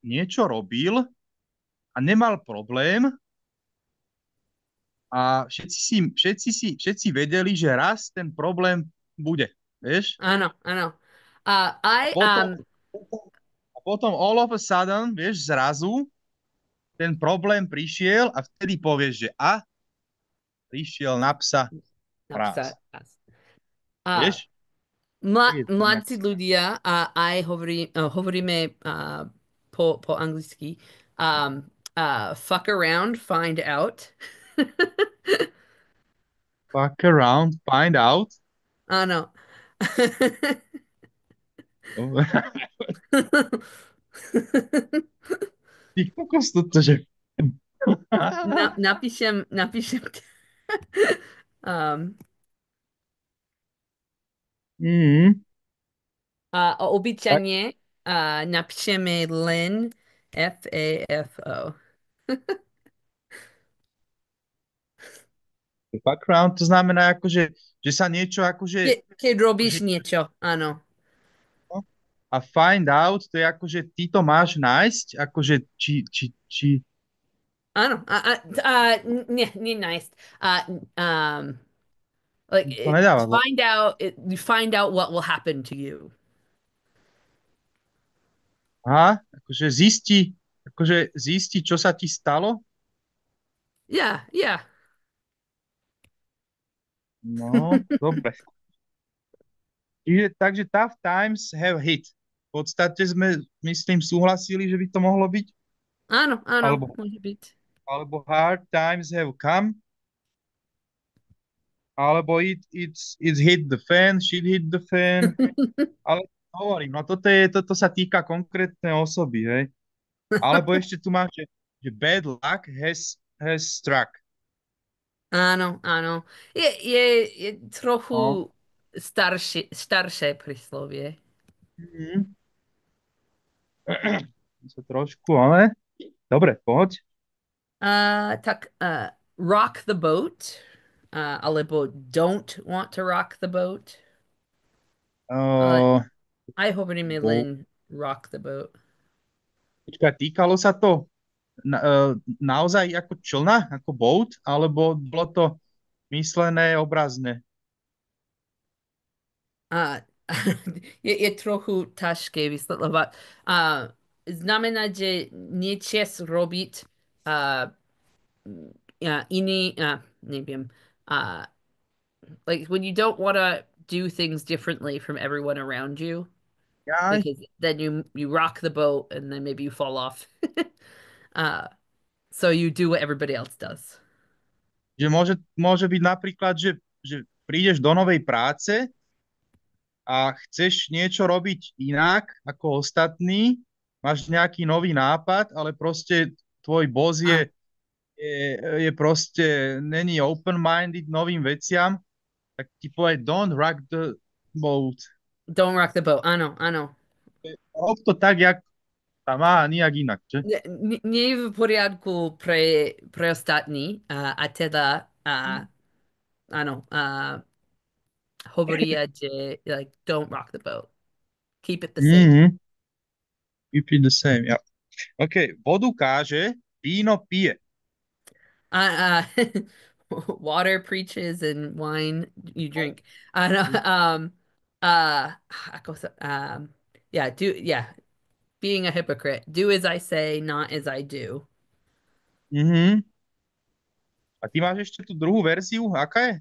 niečo robil a nemal problém a všetci vedeli, že raz ten problém bude, vieš? Áno. A potom all of a sudden, vieš, zrazu ten problém prišiel a vtedy povieš, že prišiel na psa mráz. napísať. A Vieš? Tak je to nejak. mladí ľudia a aj hovoríme po anglicky fuck around, find out. Fuck around, find out. Áno. Ty kokos toto, že... Napíšem um, Mm, a tak, obyčajne napíšeme len FAFO. fuck around to znamená akože, že sa niečo akože, Keď akože robíš niečo, áno. no, a find out, to je akože ty to máš nájsť, akože či Áno. Nie nice. Um, like to nedáva. you find out what will happen to you. Aha, akože zisti, čo sa ti stalo. Yeah. No, dobre. Takže tough times have hit. V podstate sme, myslím, súhlasili, že by to mohlo byť. Áno, Alebo, môže byť. alebo hard times have come. Alebo it's hit the fan, shit hit the fan. Ale hovorím, no toto sa týka konkrétnej osoby, hej. Alebo ešte tu máš, že bad luck has struck. Áno. Je No. trochu staršie príslovie. Mhm. Sa trošku, ale dobre, poď. Tak rock the boat. alebo don't want to rock the boat. Ale Uh, aj hovoríme bo, len rock the boat. počkaj, týkalo sa to naozaj ako člna, ako boat, alebo bolo to myslené obrazne? A je trochu ťažké vysvetľovať. A znamená, že niečo robiť a iný, neviem, a like when you don't want to do things differently from everyone around you, Jaj, because then you rock the boat and then maybe you fall off. Uh, so you do what everybody else does. že môže byť napríklad, že prídeš do novej práce a chceš niečo robiť inak ako ostatní, máš nejaký nový nápad, ale proste tvoj boss Ah, je, je proste, není open-minded novým veciam, tak ti povie, don't rock the boat. don't rock the boat. Áno. Rob to tak, jak sa má, nijak inak, že? Nie je v poriadku pre ostatní a teda áno, hovoria, že like don't rock the boat. Keep it the same. Mhm. Keep it the same, ja. OK, vodu káže, víno pije. Uh, water preaches and wine you drink. Ano, ako sa, yeah, being a hypocrite. Do as I say, not as I do. Mhm. A ty máš ešte tú druhú verziu? Aká je?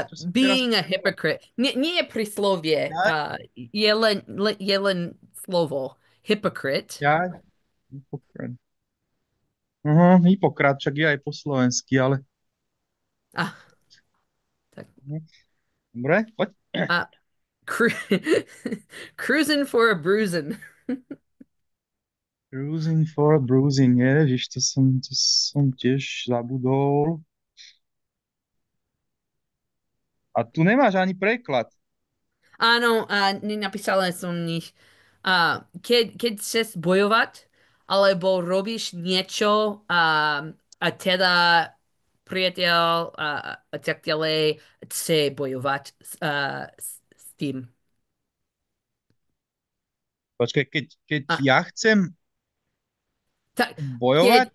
Čo si teraz Being a povedal? hypocrite. Nie je príslovie. Ja, Je len slovo. Hypocrite. ja, Hipokrat. Hipokrat, však je aj po slovensky, ale... Ah, tak. Dobre, poď. Uh, cru cruising for a bruising. Cruising for a bruising, ježiš, to som tiež zabudol. A tu nemáš ani preklad. Áno, nenapísala som nich. Keď chceš bojovať, alebo robíš niečo a teda priateľ a tak ďalej chce bojovať s tým. Počkaj, keď A, ja chcem tak, bojovať,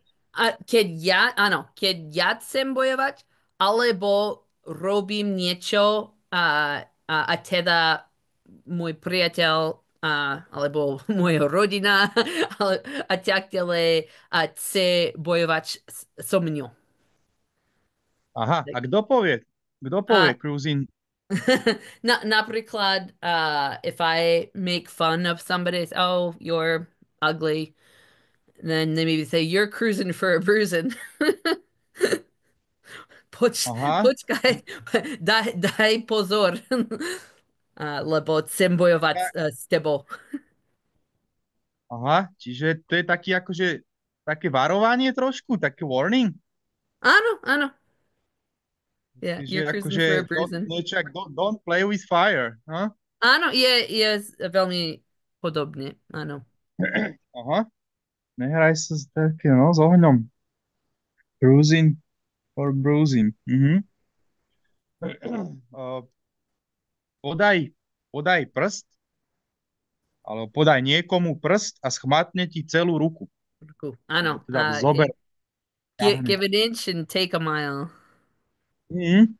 keď ja chcem bojovať, alebo robím niečo a teda môj priateľ alebo moja rodina a tak ďalej a chce bojovať so mňou. aha, a Tak, kto povie? Kto povie a cruising? napríklad, if I make fun of somebody, say, oh, you're ugly, then they maybe say, you're cruising for a bruising. Aha, Počkaj, daj pozor, lebo chcem bojovať s tebou. aha, čiže to je taký akože také varovanie trošku, také warning. Áno. Yeah, you're Čiže cruising akože for a bruising. niečo, don't play with fire. Huh? Áno, je veľmi podobne, áno. Aha, nehraj sa s takým, no, s ohňom. Cruising or bruising. Mhm. Uh, podaj prst, alebo podaj niekomu prst a schmatne ti celú ruku. Alebo Áno, teda zober, ťahne. give an inch and take a mile. Mhm.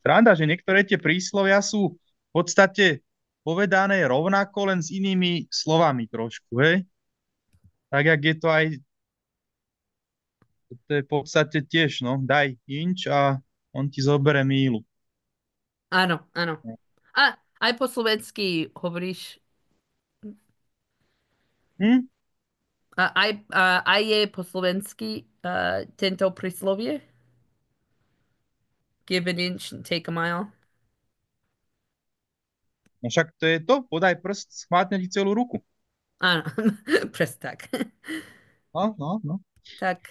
Sranda, že niektoré tie príslovia sú v podstate povedané rovnako, len s inými slovami trošku, hej? Tak, jak je to aj, to je v podstate tiež, no, daj inč a on ti zobere mílu. Áno. Aj po slovensky hovoríš, Hm? aj je po slovensky tento príslovie? Give an inch and take a mile. No však to je to, podaj prst, schmátne ti celú ruku. Áno, presne tak. No. Tak,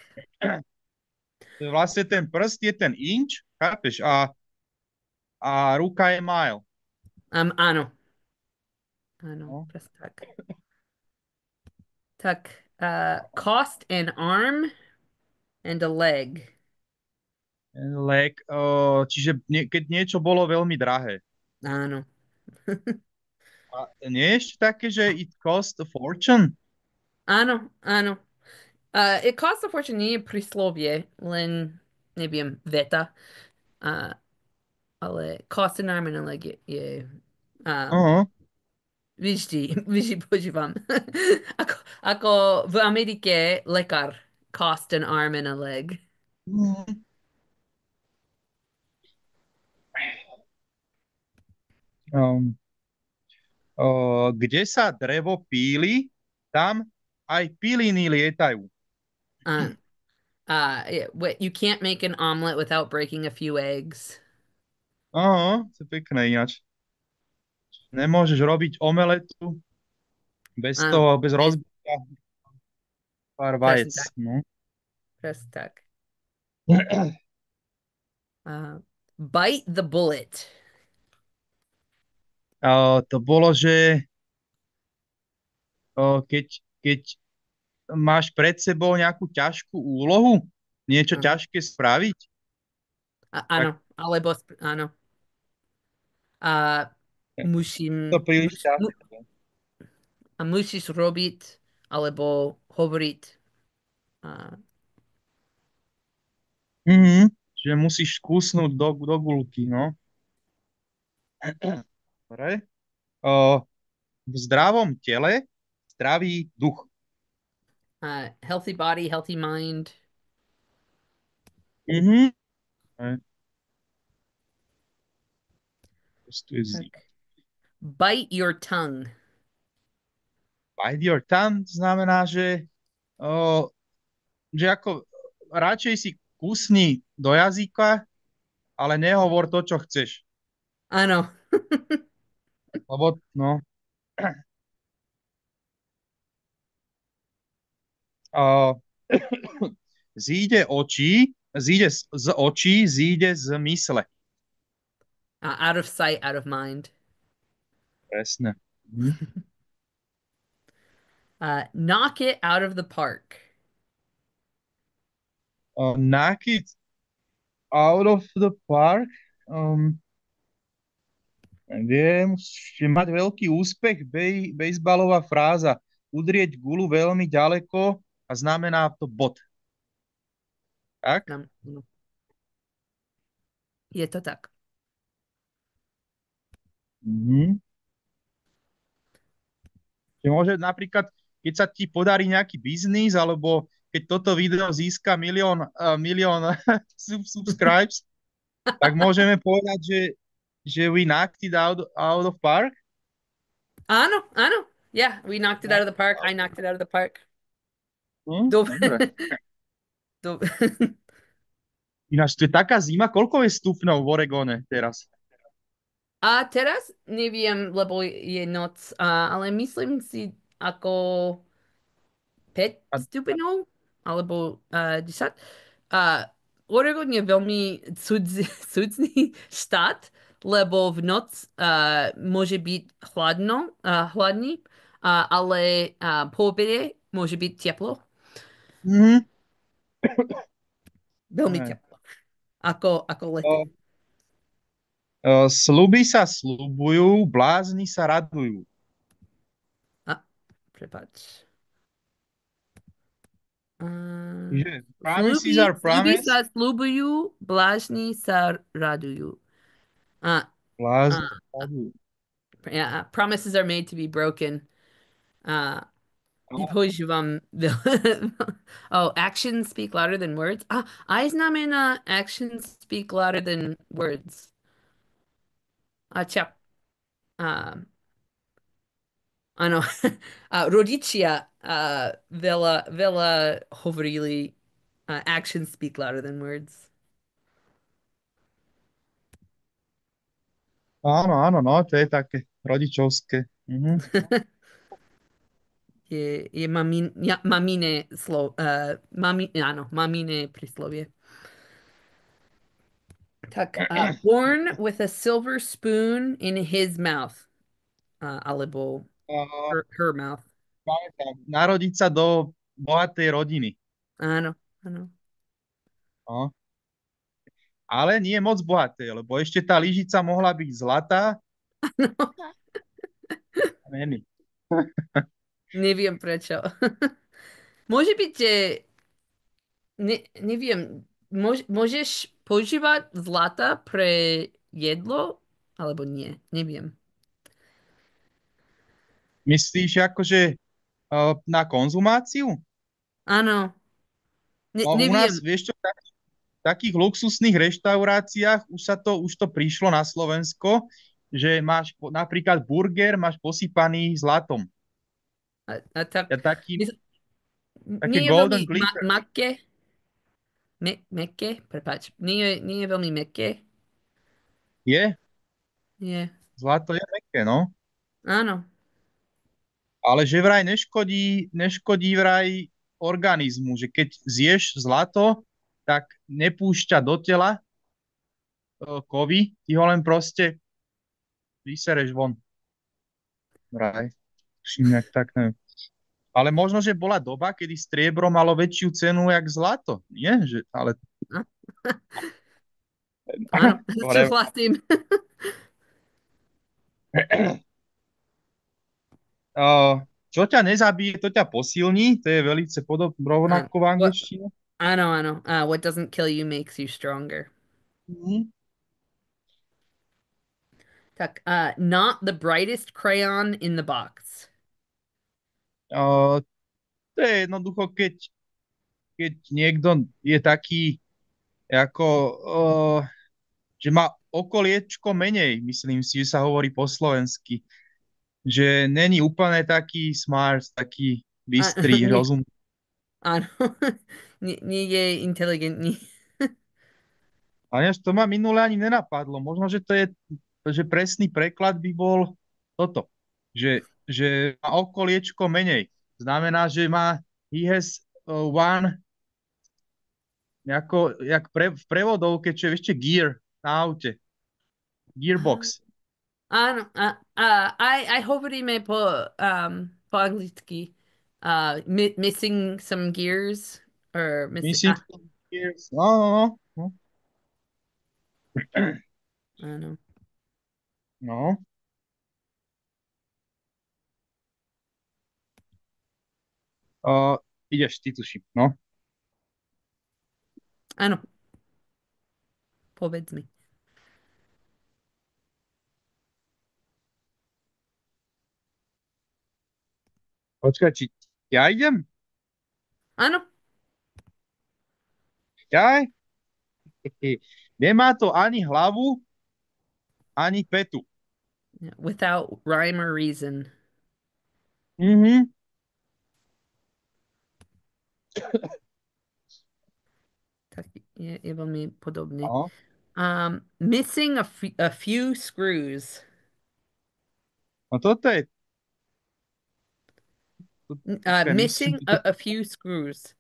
Vlastne ten prst je ten inč, chápeš, a ruka je mile. áno, No. presne tak. Tak, cost an arm and a leg. čiže keď niečo bolo veľmi drahé. Áno. A nie je ešte také, že it cost a fortune? Áno, áno. It costs a fortune, nie je príslovie, len, neviem, veta. Uh, ale cost an arm and a leg um, Aha. vždy používam. Ako, ako v Amerike lekár cost an arm and a leg. Mhm. Um, kde sa drevo píli, tam aj piliny lietajú. Uh, you can't make an omelet without breaking a few eggs. Aha, to je pekné ináč. Nemôžeš robiť omeletu bez Áno, toho, bez rozbitia pár presne vajec. tak, No. presne tak. Uh, bite the bullet. To bolo, že keď máš pred sebou nejakú ťažkú úlohu, niečo Aha. ťažké spraviť, tak Áno, alebo áno. A to musím, príliš mu- ťažké. a musíš robiť alebo hovoriť. A, Mhm. Čiže musíš skúsnuť do gulky, no. Dobre. O, v zdravom tele zdravý duch. healthy body, healthy mind. Mhm. To je Tak. zima. Bite your tongue. Bite your tongue znamená, o, že ako radšej si kusni do jazyka, ale nehovor to, čo chceš. Áno. Lebo, no, o, zíde z očí, zíde z mysle. Out of sight, out of mind. Presne. Mhm. Knock it out of the park. Knock it out of the park. Um, Viem, že mať veľký úspech, bejsbalová fráza, udrieť gulu veľmi ďaleko a znamená to bod. Tak? No, je to tak. Mhm. Že môže napríklad, keď sa ti podarí nejaký biznis, alebo keď toto video získa milión subscribes, tak môžeme povedať, že we knocked it out of park. Áno, áno. Yeah, we knocked it out of the park. I knocked it out of the park. Dobre. Dobre. Dobre. Ináč, to je taká zima, koľko je stupňov v Oregone teraz? A teraz neviem, lebo je noc, ale myslím si ako 5 A, stupňov alebo 10. A Oregon je veľmi cudzný štát, lebo v noc môže byť hladný, ale po obede môže byť teplo, mhm. veľmi teplo, ako lete. Sľuby sa sľubujú, blázni sa radujú. A, prepáč. Čiže promises are Sľuby promise, sa sľubujú, blázni sa radujú. Uh, blázni uh, sa radujú. yeah, promises are made to be broken. Uh, používam oh, actions speak louder than words. Aj znamená actions speak louder than words. Čap. Uh, áno. Rodičia veľa hovorili actions speak louder than words. Áno, áno, no, to je také rodičovské. Mhm. Je mamine áno, mamine príslovie. Tak, born with a silver spoon in his mouth. Alebo Uh, her mouth. pamätám, narodiť sa do bohatej rodiny. Áno, áno. No. ale nie moc bohaté, lebo ešte tá lyžica mohla byť zlatá. Není. Neviem prečo. Môže byť, že neviem, môžeš používať zlata pre jedlo? Alebo nie? Neviem. Myslíš akože na konzumáciu? Áno. No u nás, Neviem. vieš čo, v takých luxusných reštauráciách už to prišlo na Slovensko, že máš napríklad burger, máš posypaný zlatom. A tak, Ja taký, mys- také nie je veľmi golden glitter. maké? Meké? Prepáč. Nie je veľmi meké? Je, Nie. zlato je mäkké, no. Áno. Ale že vraj neškodí vraj organizmu, že keď zješ zlato, tak nepúšťa do tela kovy, ty ho len proste vysereš von. Vraj. Všim, tak, neviem. Ale možno, že bola doba, kedy striebro malo väčšiu cenu jak zlato. Nie? Že, ale Á- Áno, whatever. súhlasím. Čo ťa nezabije, to ťa posilní. To je veľmi Áno. rovnako v angličtine. Áno, áno. What doesn't kill you makes you stronger. Mhm. Tak, not the brightest crayon in the box. Uh, To je jednoducho, keď niekto je taký, ako, že má okoliečko menej, myslím si, že sa hovorí po slovensky, že není úplne taký smart, taký Á- bystrý, nie, rozum. áno. Nie je inteligentný. A než to ma minule ani nenapadlo. Možno, že to je, že presný preklad by bol toto, že má okoliečko menej. Znamená, že he has one, v prevodovke, čo je ešte gear na aute, gearbox. Áno, aj hovoríme po anglicky. Missing some gears or missing, Missing gears. No, no, no. áno. No. Uh, ideš, ty tuším. No. Áno, povedz mi. Počkaj, či ja idem? Áno, Ja? Nemá to ani hlavu, ani petu. without rhyme or reason. Mhm. Tak je veľmi podobný. No. Missing a few screws. No toto je, počkaj, myslím, Missing a few screws.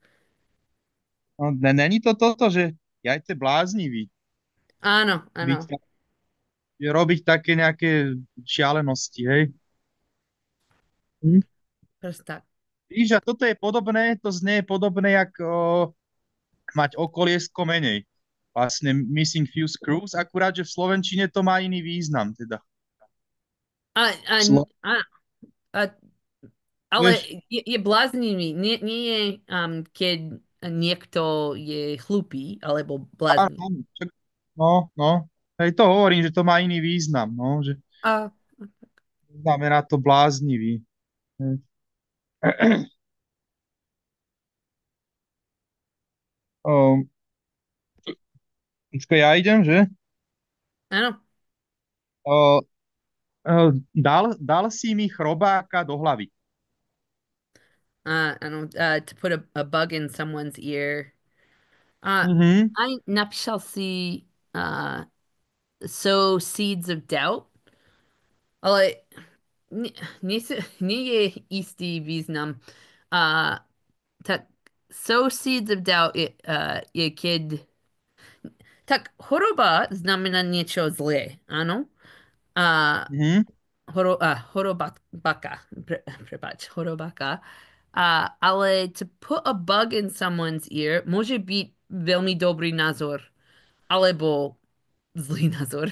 no, není to toto, že jajce bláznivý. Áno, Byť, áno. robiť také nejaké šialenosti, hej. Hm. Proste tak. Víš, a toto je podobné, to znie podobné, jak mať okoliesko menej. Vlastne missing few screws, akurát, že v slovenčine to má iný význam, teda. A, a, Slo- a, a Ale vieš, je bláznivý. Nie je, keď niekto je hlupý alebo áno, bláznivý. áno, no, no. Hej, to hovorím, že to má iný význam, no, že A, znamená to bláznivý. Hej. Um, počkaj, ja idem, že? áno, Uh, dal si mi chrobáka do hlavy. áno, to put a bug in someone's ear. Mhm. Aj napísal si sow seeds of doubt, ale nie, nie je istý význam. Uh, tak sow seeds of doubt je keď tak choroba znamená niečo zlé, áno? A Mhm. horobaka, prepáč, horobaka. Ale to put a bug in someone's ear môže byť veľmi dobrý názor. alebo zlý názor.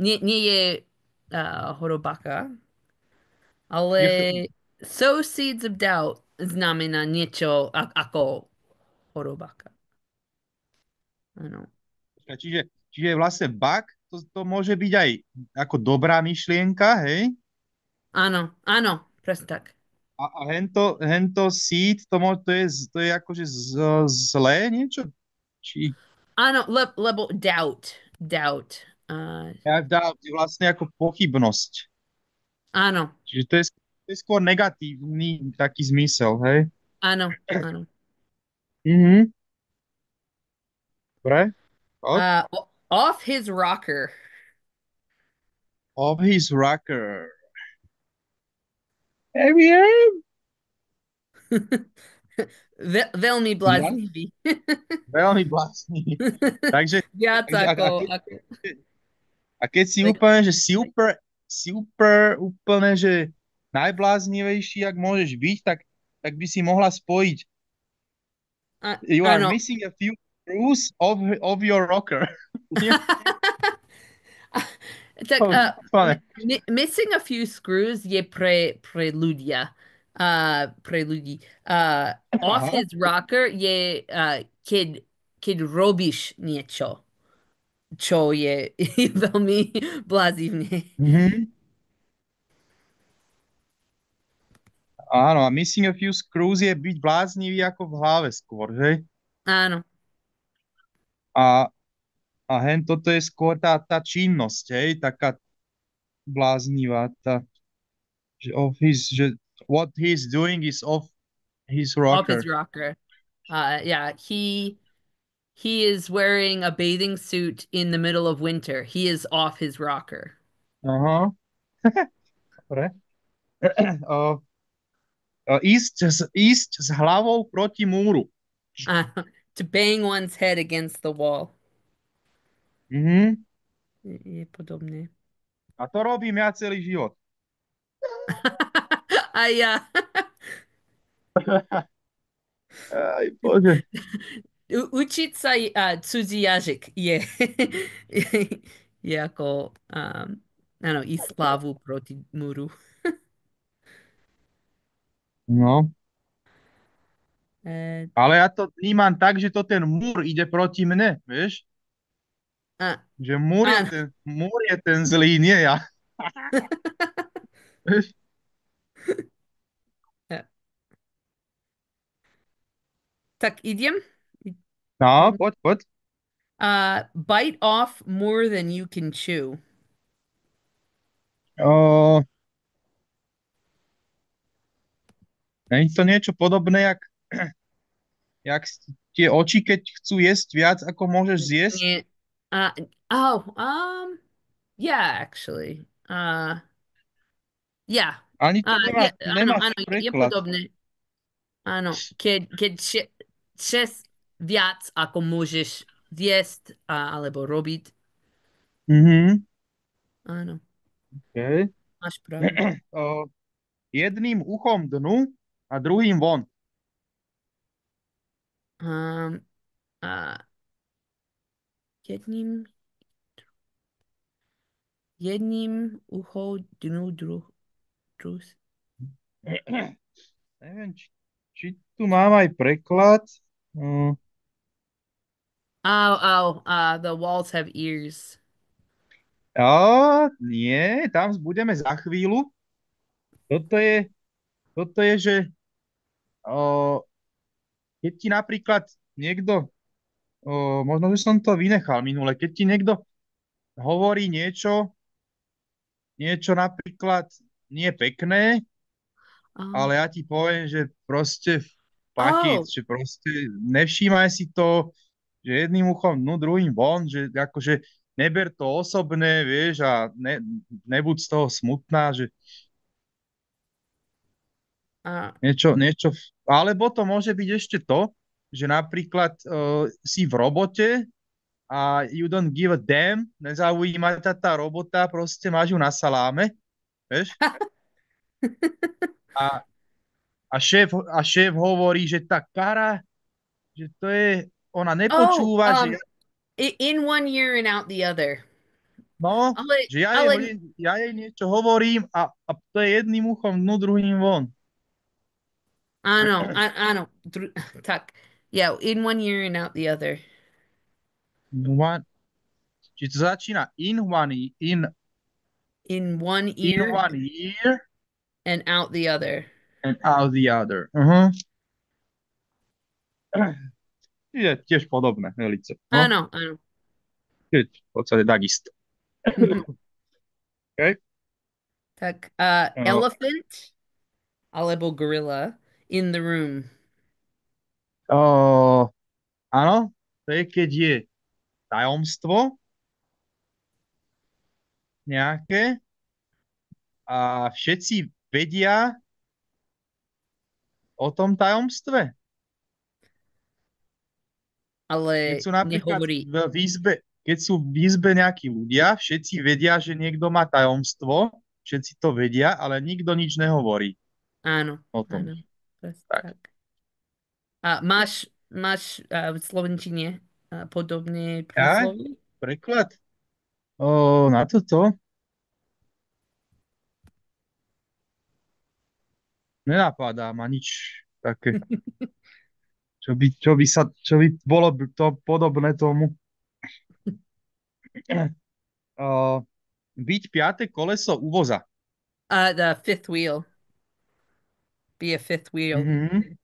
Nie je horobaka, ale Je, sow seeds of doubt znamená niečo ako horobaka. Áno. čiže vlastne bug, to môže byť aj ako dobrá myšlienka, hej? Áno, áno, presne tak. A hento seed, to je akože zlé niečo? Či Áno, lebo doubt. ja dá vlastne ako pochybnosť. Áno, Čiže to je skôr negatívny taký zmysel, hej? áno, áno. Mhm. Dobre. Od Uh, off his rocker. of his rocker. Neviem. Veľmi Ja bláznivý. veľmi vlastný. Takže, Viac takže ako a keď si like, úplne, že super, úplne, že najbláznivejší, ak môžeš byť, tak by si mohla spojiť. You are áno. missing a few screws of your rocker. Nie? Tak, Úplne. missing a few screws je pre ľudia. Pre ľudí. Off Aha. his rocker je keď robíš niečo, čo je veľmi blázivné. Mhm. Áno, a missing a few screws je byť bláznivý ako v hlave skôr, že? Áno, A, a hen toto je skôr tá činnosť, hej, taká bláznivá, že what he's doing is off his off his rocker. rocker. Yeah, he is wearing a bathing suit in the middle of winter. He is off his rocker. Aha, dobre. O, ísť s hlavou proti múru. Uh, to bang one's head against the wall. Mhm. Je podobné. A to robím ja celý život. A ja. Aj bože. Učiť sa cudzí jazyk je, je ako áno, ísť hlavu proti múru. No, Uh, ale ja to vnímam tak, že to ten múr ide proti mne, vieš? uh, Že áno. múr je ten zlý, nie ja. Vieš? Tak idem? No, Idem. poď. Bite off more than you can chew. O, nie je to niečo podobné, jak tie oči, keď chcú jesť viac, ako môžeš zjesť. Nie. Uh, oh, yeah, actually. Yeah. Ani to Yeah, áno, nemá áno, je preklad. podobné. Áno, keď šes viac ako môžeš zjesť alebo robiť. Mhm. Áno, Okay. máš pravdu. O, jedným uchom dnu a druhým von. Um, a jedním, jedním ucho dnu drus. Neviem, či tu mám aj preklad. Mm, The walls have ears. nie, tam budeme za chvíľu. Toto je, toto je, že o, keď ti napríklad niekto, možno, že som to vynechal minule, keď ti niekto hovorí niečo napríklad nie pekné, Oh, ale ja ti poviem, že proste fuck it, oh, že proste nevšímaj si to, že jedným uchom, no druhým von, že akože neber to osobné, vieš, a nebuď z toho smutná, že uh, niečo, alebo to môže byť ešte to, že napríklad si v robote a you don't give a damn, nezaujíma ťa tá robota, proste máš ju na saláme, vieš, a, a šéf hovorí, že tá kara, že to je, ona oh, nepočúva, že In one ear and out the other. No, Ale, že ale ja jej niečo hovorím a to je jedným uchom dnu, druhým von. áno, tak, yeah, in one ear and out the other. One, či to začína In one in ear one ear and out the other. and out the other. Je tiež podobné, velice. No, Áno. je v podstate takisto. Okay? Tak, Uh, elephant alebo gorilla in the room. uh, áno, to je keď je tajomstvo nejaké a všetci vedia o tom tajomstve. Keď Ale sú napríklad nehovorí. keď sú v izbe nejakí ľudia, všetci vedia, že niekto má tajomstvo, všetci to vedia, ale nikto nič nehovorí o tom. Áno. Presne Tak. tak. A máš v slovenčine podobné Aj, príslovie? preklad? Na toto nenapadá ma nič také, čo by bolo to podobné tomu. Uh, byť piate koleso u voza. The fifth wheel. Be a fifth wheel. Mhm.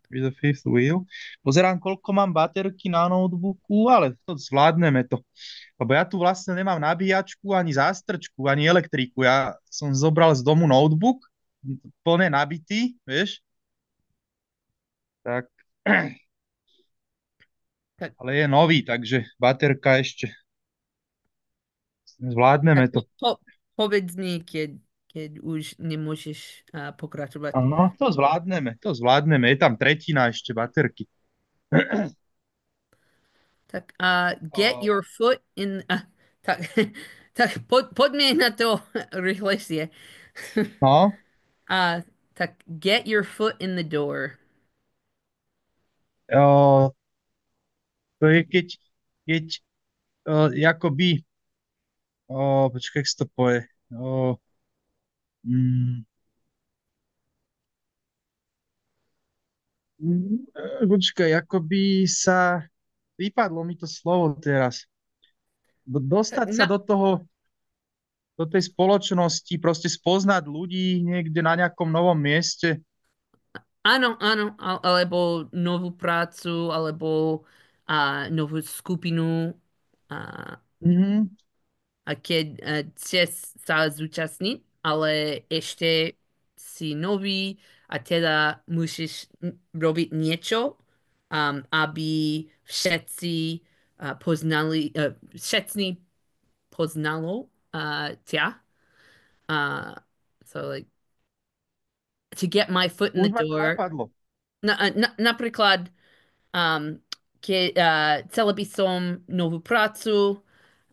Be the fifth wheel. Pozerám, koľko mám baterky na notebooku, ale to zvládneme to. Lebo ja tu vlastne nemám nabíjačku, ani zástrčku, ani elektriku. Ja som zobral z domu notebook, plne nabitý, vieš. Tak, Tak, ale je nový, takže baterka ešte. Zvládneme tak to. povedz mi, keď už nemôžeš pokračovať. Áno, to zvládneme. Je tam tretina ešte baterky. Tak get Uh, your foot in... tak, tak poďme na to rýchlejšie. no, Uh, tak get your foot in the door. uh, to je keď akoby, počkaj, jak sa to povie, mm, počkaj, akoby vypadlo mi to slovo teraz. Dostať sa Na, do tej spoločnosti, proste spoznať ľudí niekde na nejakom novom mieste. áno, alebo novú prácu, alebo novú skupinu. A, Mhm, a keď chceš sa zúčastniť, ale ešte si nový a teda musíš robiť niečo, aby všetci poznalo ťa. Uh, so like to get my foot in the už ma to door. napadlo. Napríklad, chcela by som novú prácu.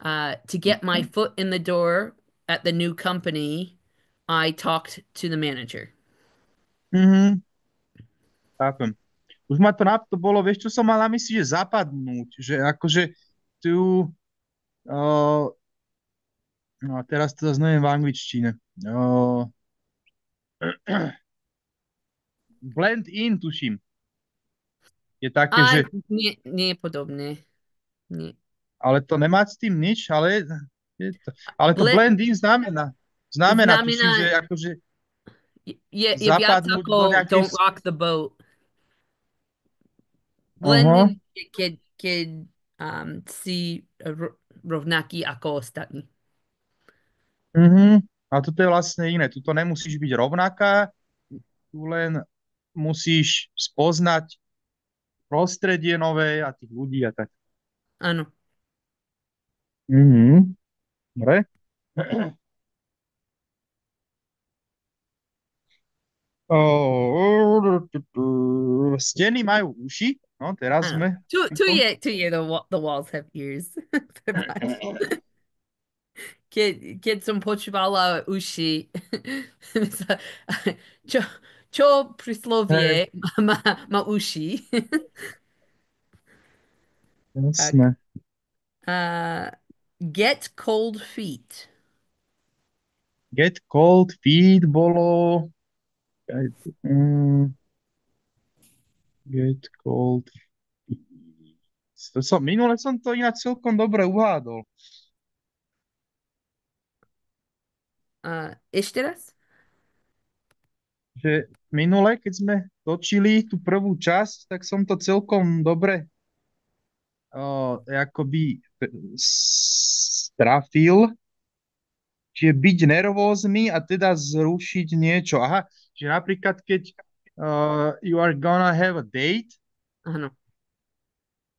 To get my foot in the door at the new company, I talked to the manager. Mhm, chápem. Už ma to bolo, vieš, čo som mal na mysli, že zapadnúť, že akože tu, uh, no a teraz to zase neviem v angličtine. Blend in, tuším. Je také, A že nie je podobné. Nie. ale to nemá s tým nič, ale to Ble, blend in tuším, že znamená, akože je viac zapadnúť do ako nejakej... don't rock the boat. Aha, Blending je keď si rovnaký ako ostatní. A toto je vlastne iné. Tuto nemusíš byť rovnaká, tu len musíš spoznať prostredie nové a tých ľudí a tak. Áno. Mhm. Dobre. Steny majú uši. No, teraz Áno. sme. Tu je the walls have ears. Prepáč. Keď som počúvala uši, čo, čo Hej, príslovie má uši, tak jasné. Uh, get cold feet. Get cold feet bolo... Mm, get cold feet. Minule som to ináč celkom dobre uhádol. Ešte raz? Že minule, keď sme točili tú prvú časť, tak som to celkom dobre akoby strafil, čiže byť nervózny a teda zrušiť niečo. Aha, že napríklad keď you are gonna have a date, Áno.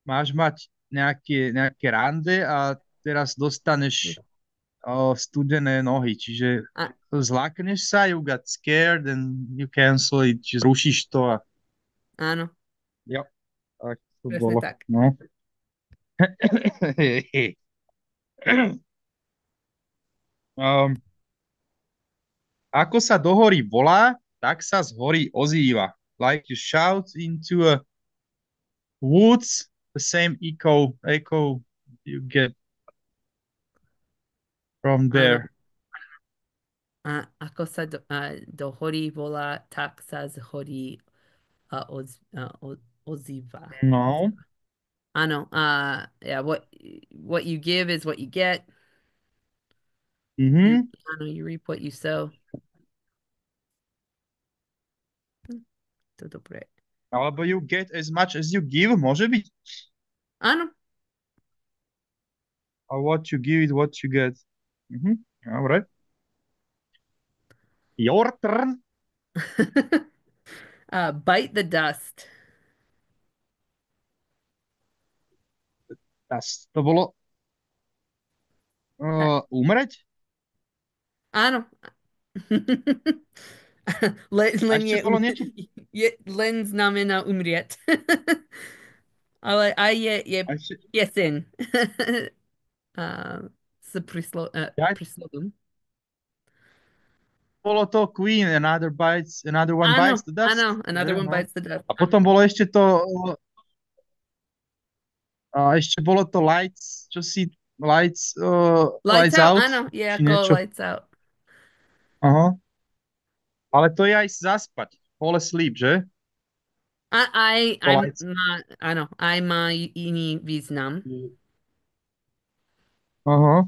máš mať nejaké rande a teraz dostaneš studené nohy, čiže A, zlákneš sa, you got scared and you cancel it, čiže zrušíš to a áno, jo, tak to presne bolo. tak. No. um, ako sa do hory volá, tak sa z hory ozýva. Like you shout into a woods, the same echo you get from Áno. there. A ako sa do hory volá, tak sa z hory ozýva. No. Áno. Yeah, what you give is what you get. You, Mhm. áno, you reap what you sow. To dobre. Alebo you get as much as you give, môže byť. Áno. Or what you give is what you get. Mhm. Dobre. Your turn. Bite the dust. To bolo Uh, umreť? áno. Len, A len ešte je, bolo niečo? len znamená umrieť. Ale aj je A ešte, pieseň s ja, príslovom. bolo to Queen, another one bites Áno, the dust. áno, another Že, one no. bites the dust. A potom bolo ešte to, ešte bolo to Lights lights out, out, áno, je či ako niečo. lights out. Aha. Ale to je aj zaspať. Fall asleep, že? To lights. Áno, aj má iný význam. Aha.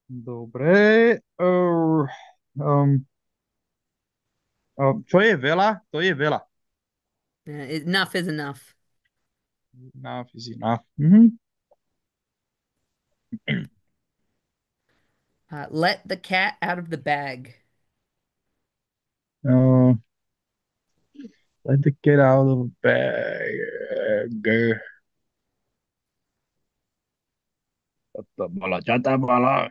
Dobre. Um, čo je veľa, to je veľa. Enough is enough. Enough is enough. Mhm. Let the cat out of the bag. Uh, let the cat out of the bag. Čo to bolo?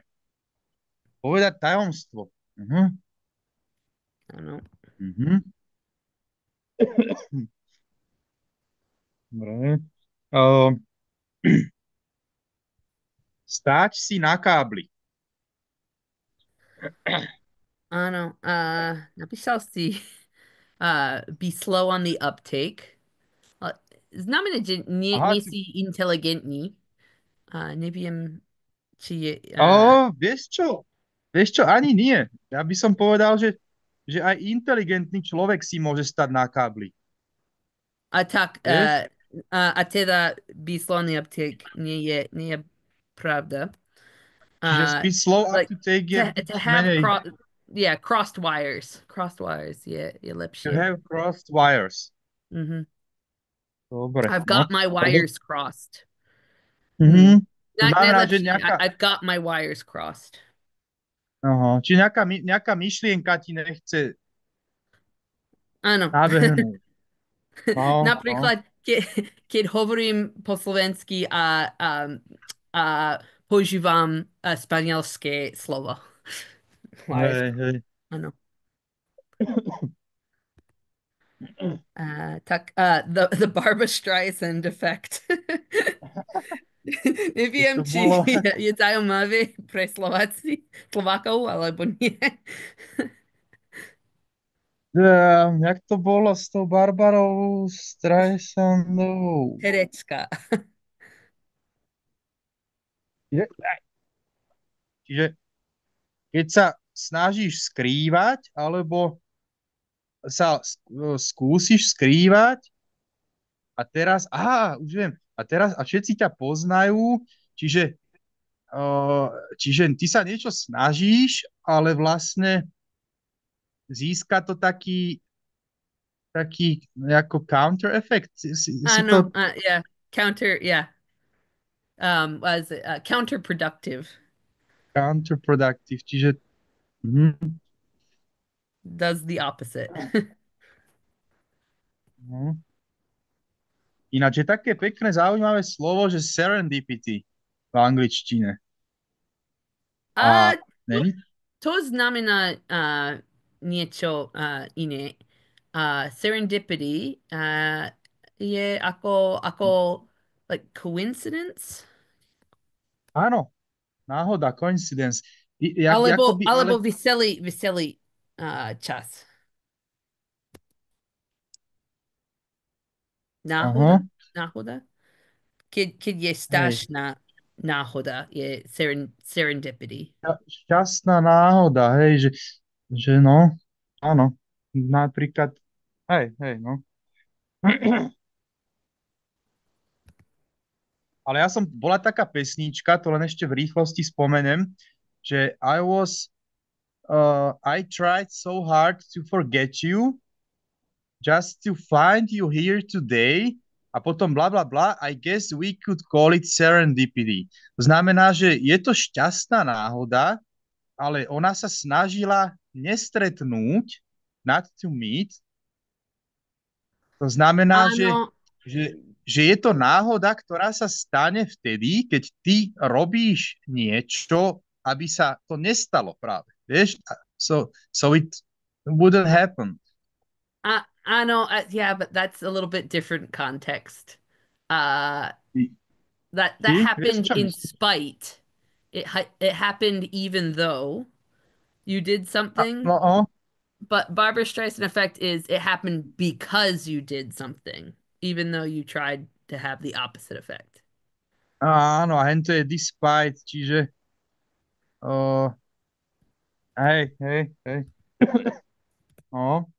Povedať tajomstvo. Mhm. Áno. Mhm. Dobre. Uh, stáť si na kábli. Áno. Napísal si be slow on the uptake. Znamená, že Aha, nie si inteligentní. Neviem, či je... vieš čo? Vieš čo, ani nie. Ja by som povedal, že aj inteligentný človek si môže stať na kábli. tak, Vieš? a teda be slow on the uptake nie je pravda. Čiže Uh, speed slow up like to take je byť to have menej. crossed wires. Crossed wires je You lepšie. have crossed wires. Mhm. Dobre, I've no. got my wires crossed. Mhm. To Not znamená, že najlepšie. I've got my wires crossed. či nejaká myšlienka ti nechce Áno. nabehnúť. No, no. Napríklad, keď hovorím po slovensky a používam španielské slovo. Wires. Hej, hej. Áno. The Barbra Streisand effect. Neviem, To či bolo... je zaujímavé pre Slovákov, alebo nie. Jak to bolo s tou Barbarou Streisandovou? Herečka. Čiže keď sa snažíš skrývať, alebo sa skúsiš skrývať a teraz, už viem, a teraz a všetci ťa poznajú, čiže, čiže ty sa niečo snažíš, ale vlastne získa to taký ako counter effect. Si No, to yeah, counter, yeah. Was it counterproductive? counterproductive, čiže mhm, Does the opposite. no. Ináč je také pekné, zaujímavé slovo, že serendipity v angličtine. A A není to znamená niečo iné. Serendipity je ako like coincidence? áno, náhoda, coincidence. Alebo, Jakoby, ale alebo veselý čas. Náhoda? aha, Náhoda? Keď je hej, strašná náhoda, je serendipity. šťastná náhoda, hej, že no, áno, napríklad, hej, no. Ale bola taká pesnička, to len ešte v rýchlosti spomenem, že I tried so hard to forget you, just to find you here today, a potom bla bla bla, I guess we could call it serendipity. To znamená, že je to šťastná náhoda, ale ona sa snažila nestretnúť, not to meet. To znamená, Áno, že je to náhoda, ktorá sa stane vtedy, keď ty robíš niečo, aby sa to nestalo práve. Vieš? So it wouldn't happen. áno, yeah, but that's a little bit different context. Uh, that Vieš, happened čo in myslím? spite. It happened even though you did something, No, but Barbara Streisand effect is it happened because you did something, even though you tried to have the opposite effect. áno, a to je despite, čiže uh, hej. No,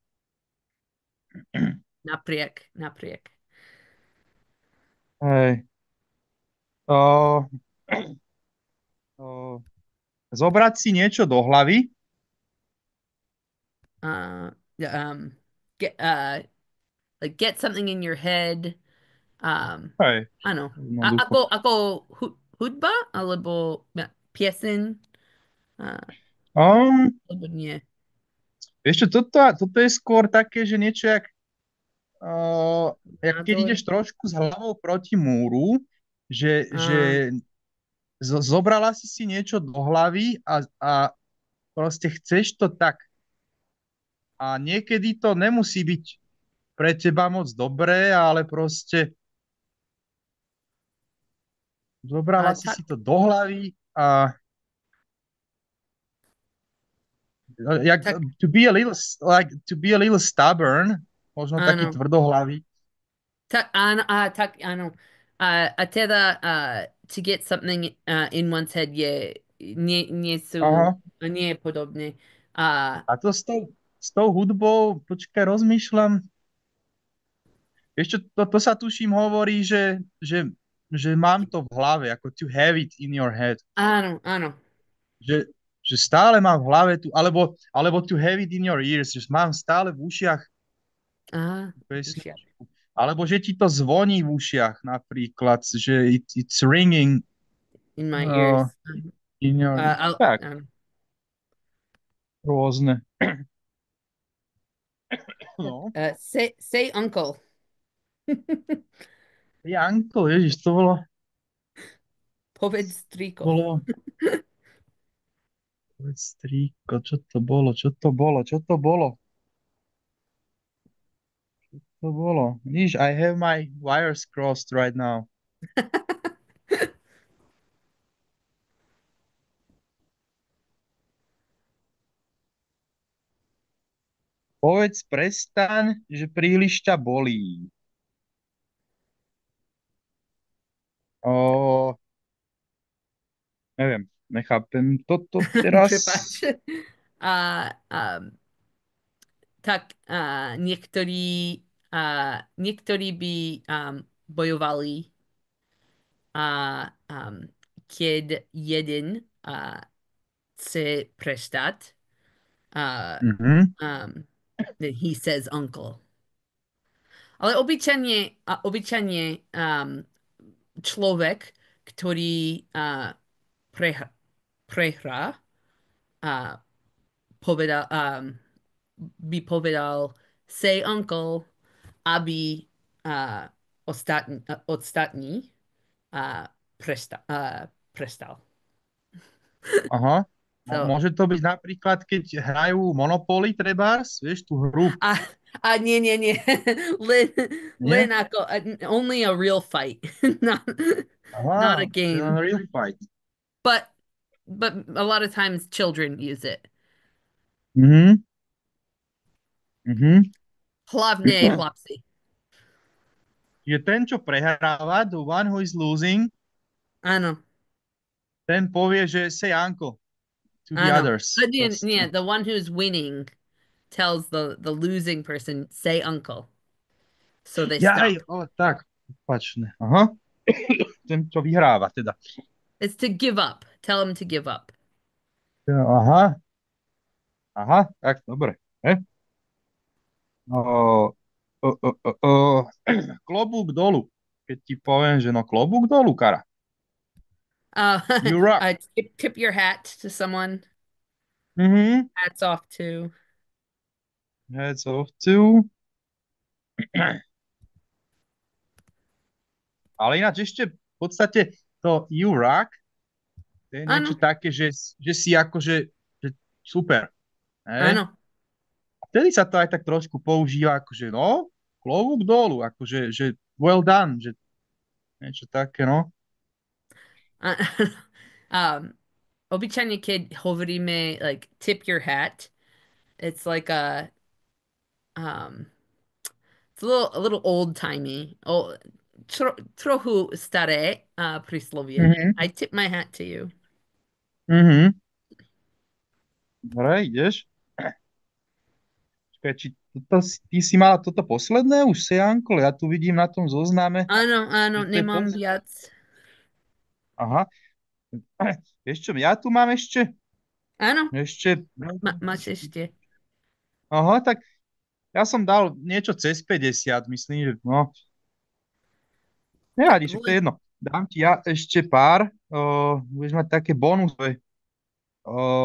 Napriek. hej. Uh, uh, zobrať si niečo do hlavy, Uh, get get something in your head. hej, Ano. jednoducho. Ako hudba alebo pieseň, uh, alebo nie. Vieš čo, toto je skôr také, že niečo jak keď Názor. ideš trošku s hlavou proti múru, Uh, že zobrala si niečo do hlavy a proste chceš to tak. A niekedy to nemusí byť pre teba moc dobré, ale proste zobrala si tak, to do hlavy a jak, tak, to be a little stubborn, možno taký áno. tvrdohlavý. Tak, áno. A teda, to get something in one's head Aha. nie je podobné. Uh, A to s tou hudbou, počkaj, rozmýšľam. Vieš čo, to sa tuším hovorí, že mám to v hlave, ako to have it in your head. áno. Že, že stále mám v hlave alebo to have it in your ears, že mám stále v ušiach Ušiak. pesničku. Alebo že ti to zvoní v ušiach napríklad, že it's ringing In my uh, ears. in your... Tak, Áno. rôzne. No. Say uncle. Janko, ježiš, Povedz strýko. bolo strýko, čo to bolo? Víš, I have my wires crossed right now. Povedz prestaň, že príliš ťa bolí. O, neviem, nechápem toto teraz. Prepáč. A, tak niektorí by bojovali, keď jeden chce prestať. Mhm. Then he says uncle. Ale obyčajne človek, ktorý preh- prehrá, uh, by povedal say uncle, aby uh, ostatní uh, prestal. Aha. So, Môže to byť napríklad, keď hrajú Monopoly, trebárs, vieš, tú hru, a, nie. len, nie? only a real fight, not, not a Aha, to je len game. real fight. But a lot of times children use it. Mhm, mhm. Hlavne chlapci. Je ten, čo prehráva, the one who is losing, Áno, ten povie, že say uncle to the áno. others. Nie, Proste. the one who's winning tells the losing person, say uncle. So they Ja, stop. hej, tak, opačne. Aha. Ten, čo vyhráva, teda. It's to give up. Tell him to give up. Aha, aha, tak, dobre. O, o. Klobúk dolu. Keď ti poviem, že no klobúk dolu, kara. Uh, You rock. tip your hat to someone. Mhm. Hats off to. Heads off to. Ale ináč ešte v podstate to you rock, to je niečo Áno, také, že si akože že super. áno. A vtedy sa to aj tak trošku používa, akože no, klobúk dolu, akože že well done, že niečo také, no. Uh, um, obyčajne, keď hovoríme like tip your hat, it's like um it's a little old timey. Oh, trochu staré príslovie. Mhm. I tip my hat to you. Mhm. Dobre, ideš. Čakaj, či ty si mala toto posledné už, Sejanko? Ja tu vidím na tom zozname, Áno, že to je nemám viac. Aha. Vieš čo, ja tu mám Áno, ešte, máš ešte. aha, tak ja som dal niečo cez 50, myslím, že no, Tak nevadí, však to je len, jedno. Dám ti ja ešte pár, budeš mať také bonusové.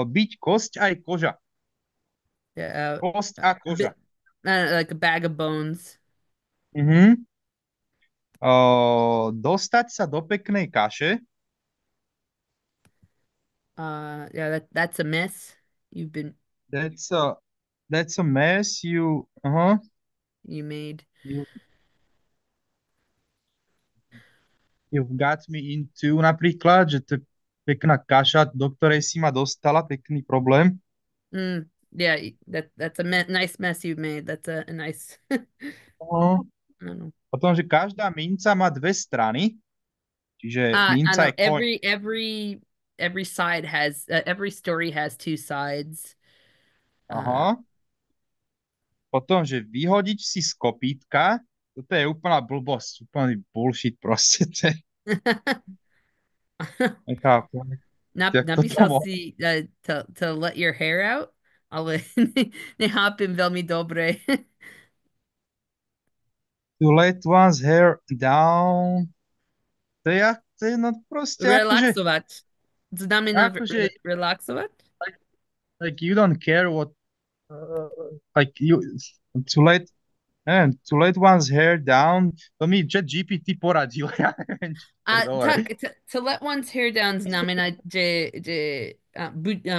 Byť kosť aj koža. uh, Kosť a koža. bit, like a bag of bones. Mhm. Dostať sa do peknej kaše. Yeah, that's a mess That's a, that's a mess you made. you, you've got me into napríklad, že to je pekná kaša, do ktorej si ma dostala, pekný problém. Yeah, that's a nice mess you made. That's a nice. Uh-huh. I don't know. Potom, že každá minca má dve strany, čiže I minca know je coin. every side has every story has two sides. Uh, Aha. Potom, že vyhodiť si z kopítka, toto je úplná blbosť, úplný bullshit proste. Nechápem, jak toto napísal bolo. si to let your hair out, ale nechápem veľmi dobre. To let one's hair down. To je no proste Relaxovať. Znamená akože relaxovať? like you don't care what, like you, to let, neviem, to let one's hair down, to mi chat GPT poradil, ja neviem, či to je dobre. Tak, to let one's hair down znamená, že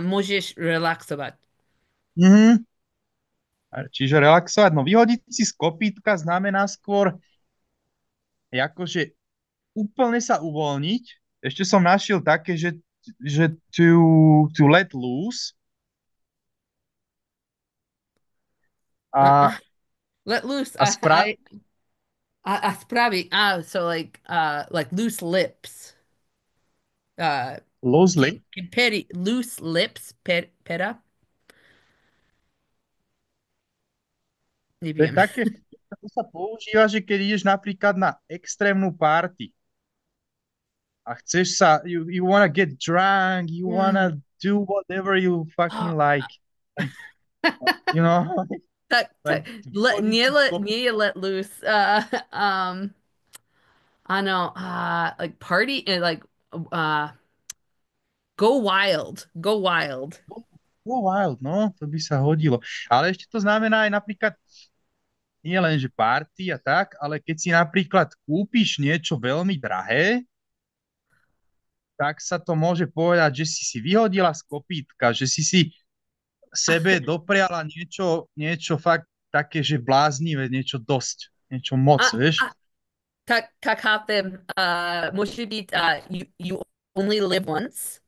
môžeš relaxovať. Mhm. Čiže relaxovať, no vyhodiť si z kopítka znamená skôr akože úplne sa uvoľniť. Ešte som našiel také, že to let loose, A, let loose. a spry A spravi. So like loose lips. Uh, loose. peri loose lips. Pera. To je Neviem. také, to sa používa, že keď ideš napríklad na extrémnu party a chceš sa, you wanna get drunk, you Mm. wanna do whatever you fucking Oh, like. And, you know, tak. like vyhodiť si Nie je let loose. I know. Like party and like uh, go wild. Go wild. go wild, no, to by sa hodilo. Ale ešte to znamená aj napríklad, nie len, že party a tak, ale keď si napríklad kúpiš niečo veľmi drahé, tak sa to môže povedať, že si vyhodila z kopítka, že si sebe dopriala niečo fakt také, že bláznivé, niečo dosť, niečo moc, A, vieš? a, tak chápem. Môže byť you only live once.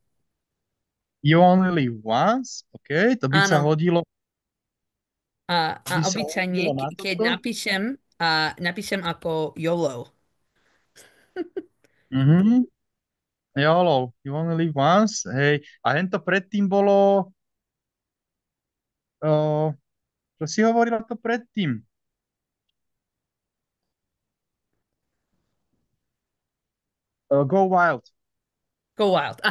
You only live once, OK, Áno. to A by sa hodilo obyčajne, na keď toto. napíšem ako YOLO. Mhm. YOLO, you only live once, hej. A hento predtým bolo, uh, čo si hovorila to predtým? Go Wild. Go wild.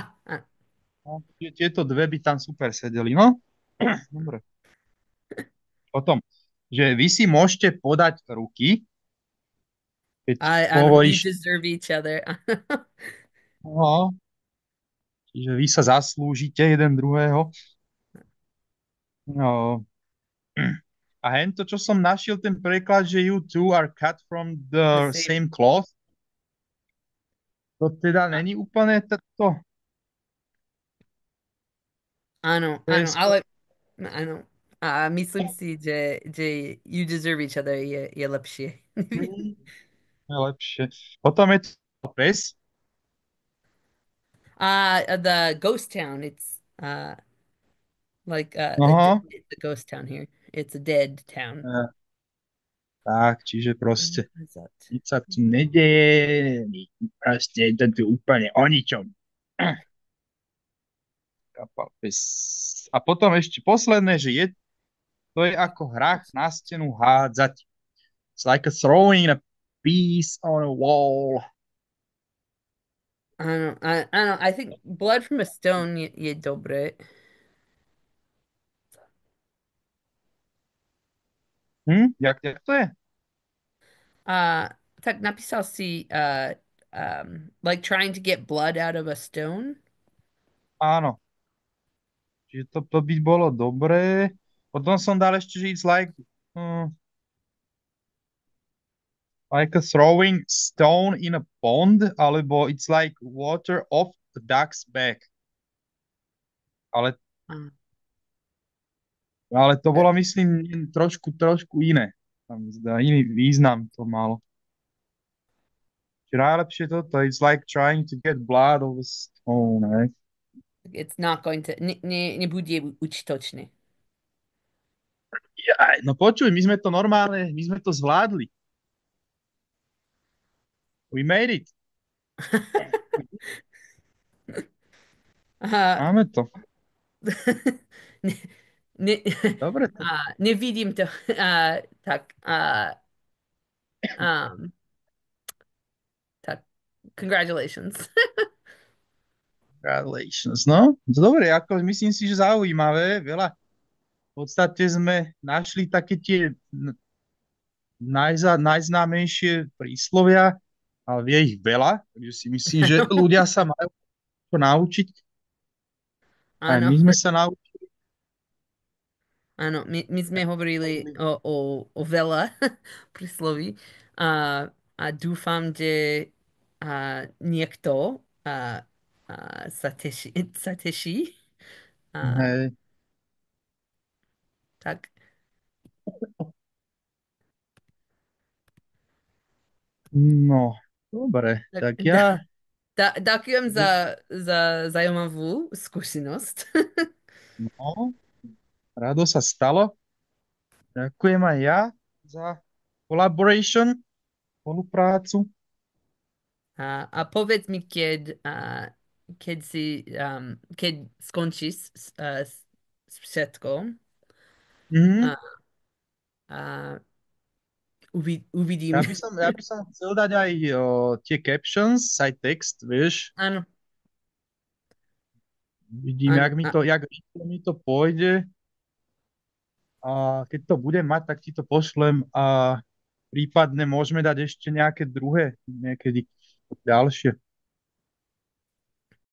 No, tieto dve by tam super sedeli, no? Dobre. Potom, že vy si môžete podať ruky, keď Áno, you hovoríš, deserve each other. no, čiže vy sa zaslúžite jeden druhého. No. A hento, čo som našiel, ten preklad, že you two are cut from The the same. same cloth, to teda není úplne to. Áno, To je skôr, ale áno. A myslím si, že you deserve each other je lepšie. je lepšie. Potom je to pes. The ghost town, it's like Aha. it's a ghost town here. It's a dead town. Tak, čiže proste What is that? nič sa tu nedeje, proste je to tu úplne o ničom. Kapal pes. A potom ešte posledné, že to je ako hrách na stenu hádzať. It's like a throwing a piece on a wall. I don't know. I think blood from a stone je dobre. Jak to je? Uh, tak napísal si like trying to get blood out of a stone. Áno, čiže to by bolo dobré. Potom som dal ešte, že it's like a throwing stone in a pond, alebo it's like water off the duck's back. Ale, Uh, ale to bolo, myslím, trošku iné. Tam zdá, iný význam to malo. Čiže najlepšie toto, it's like trying to get blood of a stone, ne? it's not going to nebude užitočné. No počuj, my sme to zvládli. We made it. Uh, Máme to. ne, ne, Dobre. nevidím to. Tak, um, tak, congratulations. Congratulations, no. Dobre, ako myslím si, že zaujímavé. V podstate sme našli také tie najznámejšie príslovia, ale vie ich veľa, takže si myslím, že ľudia sa majú čo naučiť. Aj Áno, my sme sa naučili. áno, my sme hovorili o veľa prísloví a dúfam, že niekto sa teší. A, Hej, tak, no, dobre, tak tak ja ďakujem za zaujímavú skúsenosť. no, rado sa stalo. Ďakujem aj ja za collaboration, spoluprácu. A povedz mi, keď skončíš s všetkom, Mhm. a, a uvidím. Ja by som chcel dať aj tie captions, aj text, vieš. Áno, Vidím, áno. jak rýchlo mi to pôjde. A keď to budem mať, tak ti to pošlem a prípadne môžeme dať ešte nejaké druhé, niekedy ďalšie.